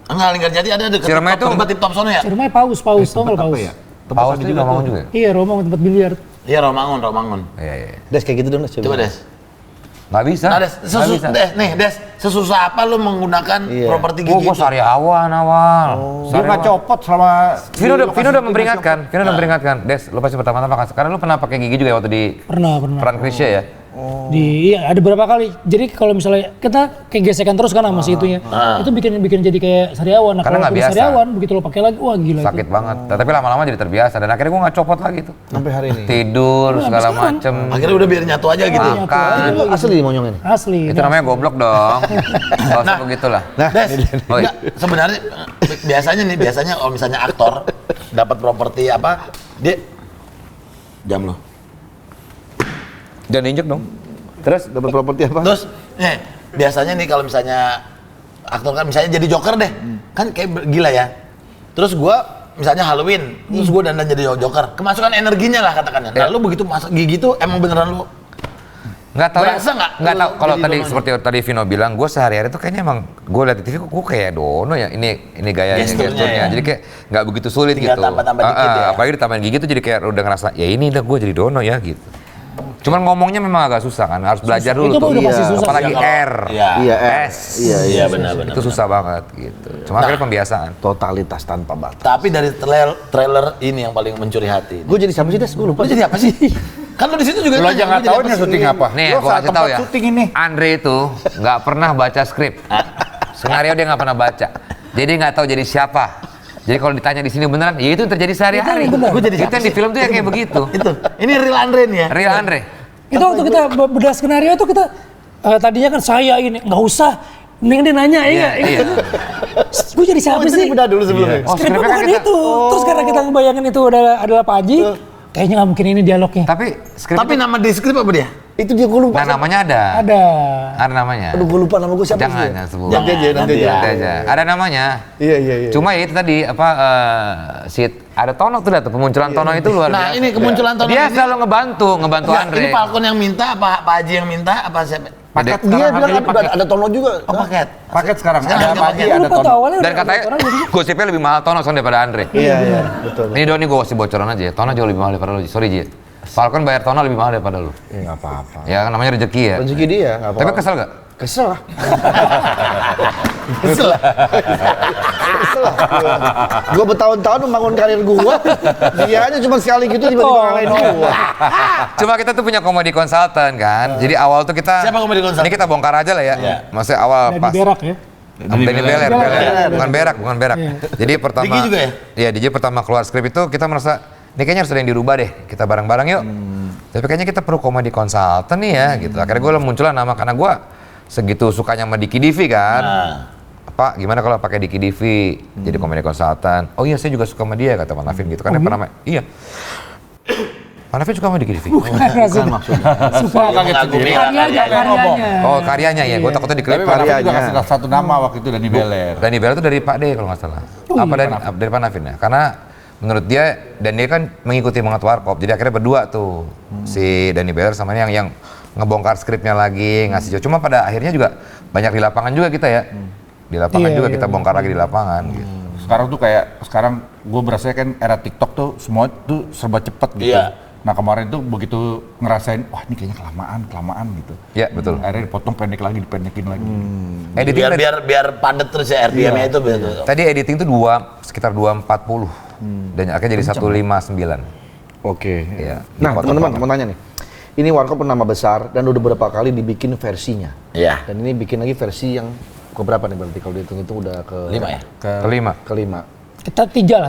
Enggak, Linggarjati ada dekat Ciremai itu- tempat tip top sono ya? Ciremai paus, tau nggak paus? ya? Paus itu Rawamangun juga. Iya, Roma tempat biliar. Iya, Romangun. Iya iya. Des kayak gitu dong, Des. Coba Des. Nggak bisa. Nah, Des, Nggak bisa. Des, sesusah apa lu menggunakan Iya. properti Gue gigi itu? sariawan awal. Dia nggak copot selama Vino di udah lokasi memperingatkan. Vino udah memperingatkan. Des, lu pasti pertama-tama kan. Karena lu pernah pakai gigi juga ya waktu di Pernah. peran Krisya ya. Iya, ada beberapa kali. Jadi kalau misalnya kita kayak gesekan terus kan sama si itunya. Itu bikin jadi kayak sariawan. Nah, Karena kalau nggak udah biasa. sariawan begitu lo pakai lagi, wah gila Sakit itu. banget. Tapi lama-lama jadi terbiasa dan akhirnya gue nggak copot lagi tuh. Sampai hari ini. Tidur segala macem. Akhirnya udah biar nyatu aja gitu. Makan. Itu asli monyongin. Asli. Itu namanya goblok dong. Gak usah begitulah. Des, Oi. enggak, sebenarnya biasanya kalau misalnya aktor dapat properti apa, dia jam lo. Jangan injek dong. Terus dapat properti apa? Terus, biasanya nih kalau misalnya aktor kan misalnya jadi Joker deh, kan kayak gila ya. Terus gua misalnya Halloween, terus gua dandan jadi Joker, kemasukan energinya lah katakannya. Nah, lu begitu masuk gigi tuh emang beneran lu Nggak tahu. Berasa nggak? Nggak tahu. Kalau Jadi tadi dono. seperti tadi Vino bilang, gue sehari-hari tuh kayaknya emang gue liat di TV, gue kayak Dono ya. Ini gayanya, Gesturnya gesturnya. ya. Jadi kayak nggak begitu sulit Tinggal gitu. tambah-tambah dikit ya. Apalagi ditambahin gigi tuh jadi kayak udah ngerasa, ya ini udah gue jadi Dono ya gitu. Cuman ngomongnya memang agak susah kan, harus belajar dulu Itu tuh. udah pasti susah Apalagi sih. R, Iya. Iya, S. Iya, benar. Itu susah banget gitu. Cuma akhirnya pembiasaan. Totalitas tanpa batas. Tapi dari trailer ini yang paling mencuri hati. Gue jadi siapa sih, Des? Gue lupa. Lu jadi apa sih? Kan lu di situ juga Lo tanya, aja nggak lu jadi tahu apa ini sih? syuting apa. Nih, Lo gue saat kasih tahu tempat ya. syuting ini. Andre itu nggak pernah baca skrip. Skenario dia nggak pernah baca. Jadi nggak tahu jadi siapa. Jadi kalau ditanya di sini beneran, ya itu yang terjadi sehari-hari. Gua jadi Itu siapa yang di film tuh ya kayak begitu. Itu. Ini real Andre nih ya. Real Andre. Itu waktu kita bedah skenario itu kita tadinya kan saya ini nggak usah. Mending dia nanya, iya. Iya. Gue jadi siapa Itu sih? dibedah dulu sebelumnya. Oh, Skripnya skripnya kan bukan kita- itu. Terus karena kita ngebayangin itu adalah Pak Haji, kayaknya nggak mungkin ini dialognya. Tapi skrip Tapi nama di skrip apa dia? Itu dia gue lupa. Nah namanya ada. Ada. namanya. Aduh gue lupa nama gue siapa Jangan, sih? jangan sebut. Nanti aja. Nanti aja. Ada namanya. Iya. Cuma ya itu tadi apa ada Tono tuh tuh pemunculan Tono itu luar biasa. Nah ini kemunculan Tono Dia ini. selalu ngebantu Nggak, Andre. Ini Falcon yang minta, apa Pak Haji yang minta, apa siapa? Paket Dia sekarang bilang harganya ada Tono juga. Oh paket. paket sekarang. Sekarang Ada ada Pak Haji, paket. ada Lupa tuh Tono. awalnya Dan udah katanya orang jadi. gosipnya lebih mahal Tono soalnya daripada Andre. Iya, betul. Ini Doni gue kasih bocoran aja. Tono jauh lebih mahal daripada lu. Sorry Ji. Falcon bayar Tono lebih mahal daripada lu. Ya nggak apa-apa. Ya namanya rezeki ya. Rezeki dia, nggak apa-apa. Tapi kesel gak? Kesel lah. Kesel lah. Gue bertahun-tahun membangun karir gue, dia aja cuma sekali gitu tiba-tiba ngalahin gue. Cuma kita tuh punya komedi konsultan kan. Jadi awal tuh kita Siapa komedi konsultan? Ini kita bongkar aja lah ya. Iya. Maksudnya awal Dari pas berak ya. Denny Beler. Bukan berak. Jadi pertama Digi juga ya? Iya, Digi pertama keluar skrip itu kita merasa ini kayaknya harus ada yang dirubah deh. Kita bareng-bareng yuk. Tapi kayaknya kita perlu komedi konsultan nih ya gitu. Akhirnya gue muncullah nama karena gue segitu sukanya sama Diki Divi kan. Pak, gimana kalau pakai Diki Divi jadi komedi konsultan? Oh iya, saya juga suka sama dia kata Pak Navin gitu. Karena pernah iya. Pak Navin suka sama Diki Divi. Bukan maksudnya. Suka Kaget sendiri. karyanya. Oh, karyanya ya. Gue takutnya Tapi diklip. Pak Navin juga kasih satu nama waktu itu Denny Beler. Denny Beler itu dari Pak D kalau nggak salah. Dari Pak Navin ya. Karena menurut dia dan dia kan mengikuti banget Warkop. Jadi akhirnya berdua tuh si Denny Beler sama ini yang ngebongkar skripnya lagi, ngasih Cuma pada akhirnya juga banyak di lapangan juga kita ya. Di lapangan juga kita bongkar lagi di lapangan gitu. Sekarang tuh sekarang gue berasa kan era TikTok tuh semua tuh serba cepet gitu. Iya. Nah kemarin tuh begitu ngerasain, wah ini kayaknya kelamaan gitu. Iya, betul. Akhirnya dipotong pendek lagi, dipendekin lagi. Editing Biar padat terus ya RPM-nya itu betul. tadi editing tuh sekitar 240 dan akhirnya jadi 159. Oke. Iya. Nah Dipotong. teman-teman mau tanya nih. Ini Warkop nama besar dan udah beberapa kali dibikin versinya. Iya. Dan ini bikin lagi versi yang keberapa nih berarti kalau dihitung-hitung udah ke 5 ya? Kelima. Kita tiga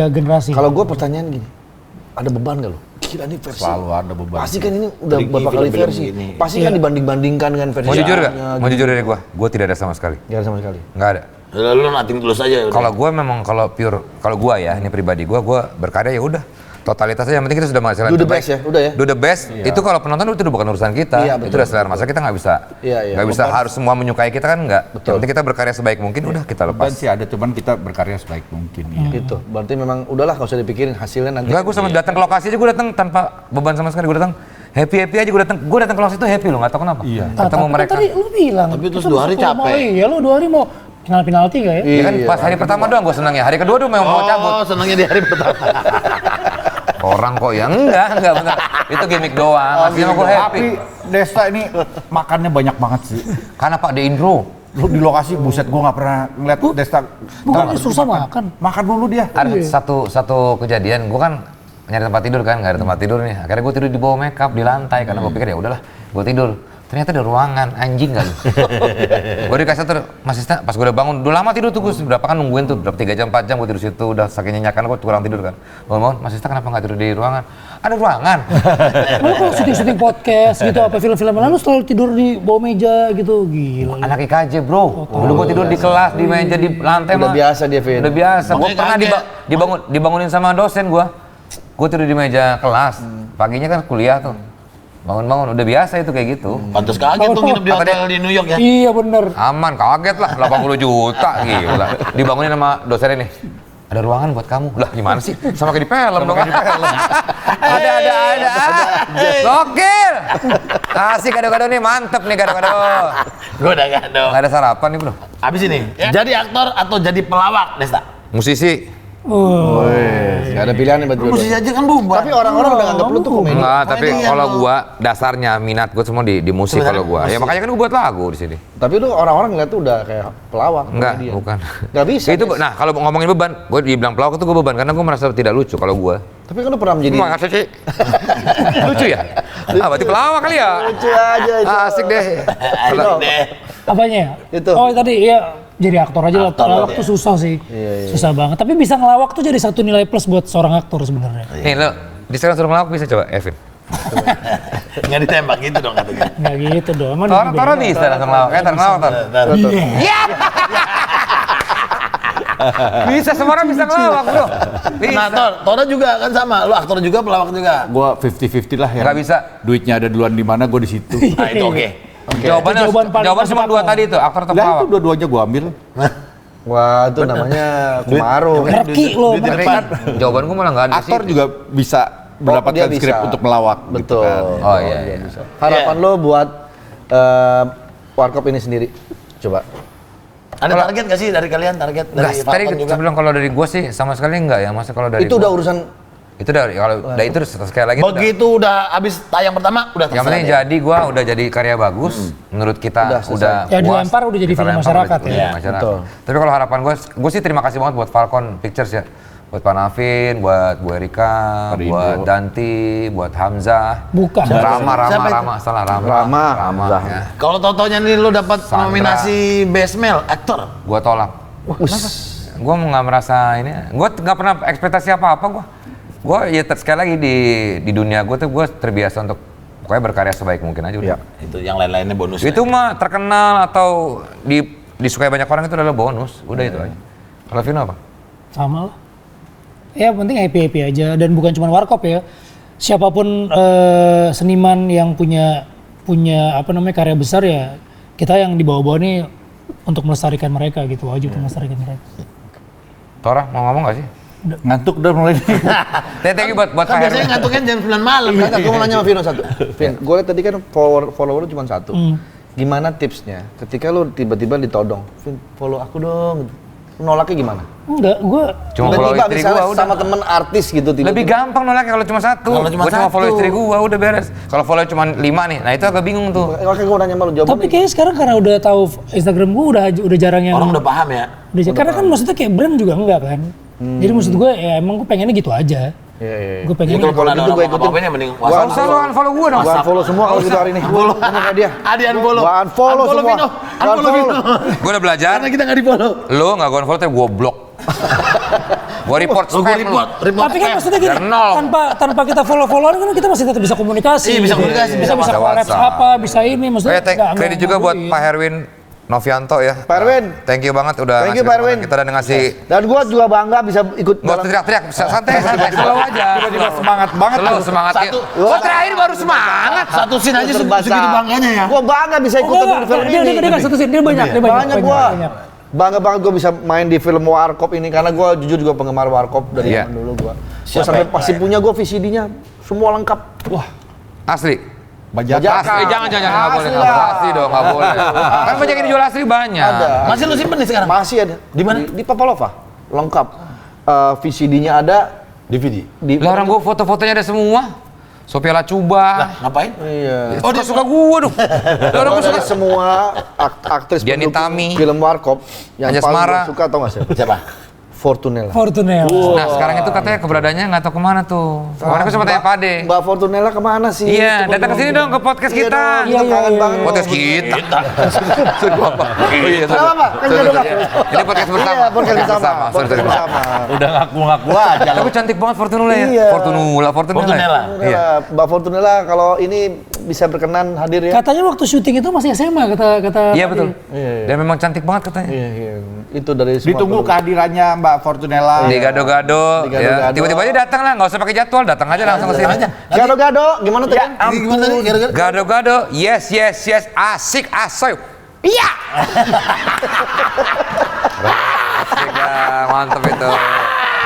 generasi. Kalau gue pertanyaan gini, ada beban gak lo? Gila nih versi. Selalu ada beban. Pasti kan ini udah beberapa kali versi. Pasti kan dibanding-bandingkan dengan versi. Mau jujur gak? sebelumnya Mau gitu. jujur dari gue tidak ada sama sekali. Gak ada sama sekali. Nggak ada. Lu nating tulus aja. Kalau gue memang kalau gue ya, ini pribadi gue berkarya ya udah. Totalitas aja, yang penting kita sudah menghasilkan Do the terbaik. best ya, udah ya? Do the best, itu kalau penonton itu udah bukan urusan kita. Iya, Itu betul. udah selera masa kita nggak bisa. Iya. Nggak bisa harus semua menyukai kita kan nggak. Betul. Yang penting kita berkarya sebaik mungkin, udah kita lepas. Beban sih ada, cuman kita berkarya sebaik mungkin. Iya. Gitu. Berarti memang udahlah gak usah dipikirin hasilnya nanti. Enggak, gue sama datang ke lokasi aja gue datang tanpa beban sama sekali. Gue datang happy aja gue datang ke lokasi itu happy loh, nggak tahu kenapa. Iya. Ketemu Tapi mereka. Tadi lu bilang. Tapi terus kita 2 hari masuk capek. rumah, Iya lu 2 hari mau penalti gak ya? Ya kan pas hari pertama doang gue senang ya. Hari kedua tuh mau cabut. Oh, senangnya di hari pertama. Orang kok ya enggak bener. Itu gimmick doang. Aslinya gue happy. Tapi Desta ini makannya banyak banget sih. Karena Pak De Indro. Lu di lokasi, buset gue nggak pernah ngeliat Desta. Bukannya susah makan. Makan dulu dia. Ada satu kejadian, gue kan nyari tempat tidur kan, nggak ada tempat tidur nih. Akhirnya gue tidur di bawah makeup di lantai karena gue pikir ya udahlah, gue tidur. Ternyata ada ruangan, anjing kali. Gue dikasih tuh, Mas Ista, pas gue udah bangun, udah lama tidur tuh, gue berapa kan nungguin tuh, berapa 3 jam, 4 jam gue tidur situ, udah saking nyenyakan gue kurang tidur kan. Bangun, Mas Ista kenapa nggak tidur di ruangan? Ada ruangan. Lu kalau syuting podcast gitu apa film-film lalu selalu tidur di bawah meja gitu, gila. Anak IKJ bro, dulu gue tidur di kelas, di meja, di lantai Udah mah. biasa dia, Vin. Udah biasa, gue Makanya pernah kaget. dibangunin sama dosen gue. Gue tidur di meja kelas, paginya kan kuliah tuh. Bangun-bangun, udah biasa itu kayak gitu. Pantes kaget tuh nginep di hotel di New York ya. Iya bener. Aman, kaget lah, 80 juta, gila. Dibangunin sama dosennya nih. Ada ruangan buat kamu. Lah gimana sih? Sama kayak di film dong. Ada. Gokil. Asik gado-gado nih, mantep nih gado-gado. Gue udah gak ada. Nggak ada sarapan nih bro. Abis ini, jadi aktor atau jadi pelawak, Desta? Musisi. Gak ada pilihan nih buat gue. Musisi aja kan bubar. Tapi orang-orang udah nganggap lu tuh komedi. Enggak, tapi Komedian kalau dong. gua dasarnya minat gua semua di musik kalau gua. Ya makanya kan gua buat lagu di sini. Tapi tuh orang-orang ngeliat tuh udah kayak pelawak. Enggak, komedian. bukan. Gak bisa. Itu Des. nah, kalau ngomongin beban, gua dibilang pelawak itu gua beban karena gua merasa tidak lucu kalau gua. Tapi kan lu pernah menjadi Makasih sih. Lucu ya? Ah, berarti pelawak kali ya? lucu aja itu. Asik deh. Asik deh. Apanya? Itu. Oh tadi ya jadi aktor aja lah. Aktor Pelawak aja. tuh susah sih. Susah banget. Tapi bisa ngelawak tuh jadi satu nilai plus buat seorang aktor sebenarnya. Nih lo, di sekarang suruh ngelawak bisa coba, Evin. Nggak ditembak gitu dong katanya. Nggak gitu dong. Emang Toro bisa langsung ngelawak. Ngelawak, Tor. Ntar. Iya. Bisa, semua orang bisa ngelawak bro. Bisa. Nah, Tora juga kan sama. Lu aktor juga, pelawak juga. Gua 50-50 lah ya. Nggak bisa. Duitnya ada duluan di mana, gua di situ. Nah, itu oke. Jawabannya Itu jawaban paling jawaban masuk cuma dua akal. tadi itu, aktor atau Lah itu pelawak. dua-duanya gua ambil. Wah, itu namanya Kumaro. Ngerti lo, duit di Tapi depan. jawaban gue malah nggak ada Aktor sih. juga bisa mendapatkan dia skrip bisa. untuk melawak. Betul. Gitu kan. Oh iya. Harapan lo buat Warkop ini sendiri? Coba. Ada target gak sih dari kalian? Target dari Nggak, tadi Falcon juga? saya bilang kalau dari gue sih sama sekali enggak ya. Masa kalau dari Itu gua- udah urusan itu dari kalau dari itu sekali lagi udah- Begitu udah habis tayang pertama, udah yang penting terserah deh. jadi gua udah jadi karya bagus menurut kita Udah selesai. udah Ya, puas. dilempar udah jadi Kita film lempar masyarakat udah jadi ya. film masyarakat. Betul. Tapi kalau harapan gue sih terima kasih banget buat Falcon Pictures ya, buat Pak Navin, buat Bu Erika, Pada buat Indro. Danti, buat Hamzah, Bukan. Rama, Siapa itu? salah Rama, Rama, Hamzah. ya. Kalau totonya nih lu dapat Sandra. nominasi Best Male Actor. Gua tolak. Gua nggak merasa ini, gua nggak pernah ekspektasi apa-apa gua ya sekali lagi di dunia gua tuh gua terbiasa untuk pokoknya berkarya sebaik mungkin aja udah. Itu yang lain-lainnya bonus. Itu mah terkenal atau disukai banyak orang itu adalah bonus, udah itu aja. Kalau Vino apa? Sama lah. Ya penting happy aja dan bukan cuma Warkop ya. Siapapun seniman yang punya apa namanya karya besar ya kita yang di bawah-bawah nih untuk melestarikan mereka gitu, wajib untuk melestarikan mereka. Tora mau ngomong gak sih? Ngantuk udah mulai. Thank you buat Kan Pak biasanya Herwin. ngantuknya jam 9 malam. Enggak, gue mau nanya sama Vino satu. Vin, gue liat tadi kan follower lu cuma satu. Gimana tipsnya ketika lu tiba-tiba ditodong? Vin, follow aku dong. Nolaknya gimana? Enggak, gue Cuma follow Tiba-tiba istri misalnya gua udah. sama temen artis gitu tiba-tiba. Lebih gampang nolaknya kalau cuma satu. Kalau cuma Gua cuma follow satu. istri gua udah beres. Kalau follow cuma 5 nih, nah itu agak bingung tuh. Oke, gue nanya sama lu jawabannya. tapi kayaknya sekarang karena udah tahu Instagram gue udah jarang yang Orang udah paham ya. karena kan maksudnya kayak brand juga enggak kan. Jadi maksud gue ya emang gue pengennya gitu aja. Iya. Gue Jadi pengennya kalau gitu ada gua orang ikutin. apa-apain ya mending Gua Gak usah lu unfollow gua dong. Gua unfollow semua kalau gitu hari ini. Gua kayak dia. Adi unfollow. Gua unfollow semua. Vino. Gua Unfollow Vino. Gua udah belajar. Karena kita nggak di follow. Lu nggak gua unfollow tapi gua blok. Gua report Lu spam lu. report. tapi kan maksudnya gini, Biar nol. tanpa kita follow-followan kan kita masih tetap bisa komunikasi. Iya, bisa gitu. komunikasi, bisa bisa collab WhatsApp. apa, bisa ini maksudnya. Kredit juga buat Pak Herwin Novianto ya. Pak Herwin. Thank you banget udah Thank you, ngasih Pak Herwin. kesempatan kita dan ngasih. Dan gua juga bangga bisa ikut Nggak usah teriak-teriak, santai, slow aja. Tiba-tiba semangat banget. Slow, semangat ya. Gua terakhir baru semangat. Satu scene aja segitu bangganya ya. Gua bangga bisa ikut Enggak, di film dia ini. nggak satu scene, dia banyak. Banyak gua. Bangga banget gue bisa main di film Warkop ini karena gue jujur juga penggemar Warkop dari Iya. zaman dulu gue. Siapa Sampai yang- masih punya gue VCD-nya semua lengkap. Wah, Asli. Bajak. Asli, jangan, nggak boleh. Asli Nggak lah. boleh. Asli dong, nggak boleh. Kan banyak yang dijual asli banyak. ada. Masih lu simpen nih sekarang? Masih ada. Di mana? Di Papalova. Lengkap. VCD-nya ada DVD. di Lah orang gua foto-fotonya ada semua. Sophia Lacuba. Ngapain? Iya. Oh dia suka gua dong. Lah orang gua Dari suka. semua aktris Diani pendukung Tami. film Warkop yang Anja paling Semara. gue suka tau gak sih? Siapa? Fortunella. Fortunella. Nah sekarang itu katanya keberadaannya nggak tahu kemana tuh. Kemarin aku sempat tanya Pak Ade. Mbak Fortunella kemana sih? Iya, Coba datang ke dong. sini dong ke podcast Iya kita. dong, kita kangen banget. Podcast kita. Suruh gua apa? Oh iya, Nggak apa-apa, kan Sorry, jodoh. sorry. Ini podcast bersama. Iya, podcast bersama. Sorry, Podcast sorry. bersama. Udah ngaku-ngaku aja. Tapi cantik banget Fortunella ya. Iya. Fortunella. Fortunella. Iya. Mbak Fortunella kalau ini bisa berkenan hadir ya. Katanya waktu syuting itu masih SMA kata. Iya betul. Dan memang cantik banget katanya. Iya, iya. Itu dari semua Ditunggu pendukung. kehadirannya Mbak Fortunella. Di gado-gado, Di ya. gado-gado. Tiba-tiba aja datang lah, nggak usah pakai jadwal, datang aja langsung ke sini. Gado-gado, gimana tuh? kan? Ini gimana tadi? Gara-gara Gado-gado, yes, asik, asoy. Iya. Asik dah, mantep itu.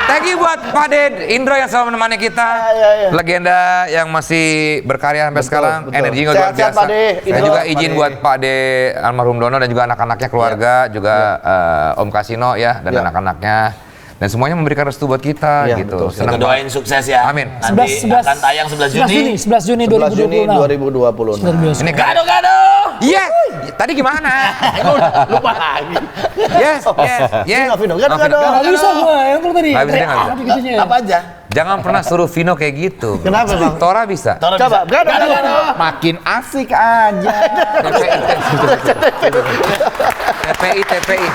Thank you buat Pak Ded Indro yang selalu menemani kita. Iya. Legenda yang masih berkarya sampai sekarang. betul. Energinya luar Sehat-sehat, biasa. Pak De, Dan Indro. juga Pak izin De. buat Pak De almarhum Dono dan juga anak-anaknya, keluarga, juga Om Kasino ya dan Iya. anak-anaknya. Dan semuanya memberikan restu buat kita Iya, gitu. betul. Senang kita doain sukses ya. Amin. Nanti akan tayang 11 Juni. 11 Juni 11 Juni 2026. 2020. Luar biasa. Ini Gado-gado. Yes. Tadi gimana? Lupa lagi. Yes. Vino, gado-gado. Nggak bisa gue, yang itu tadi. Nggak bisa, dia nggak bisa. Tapi gitunya. Apa aja? Jangan pernah suruh Vino kayak gitu. Kenapa, Bang? Tora bisa. Tora Coba, bisa. gado-gado. Makin asik aja. TPI.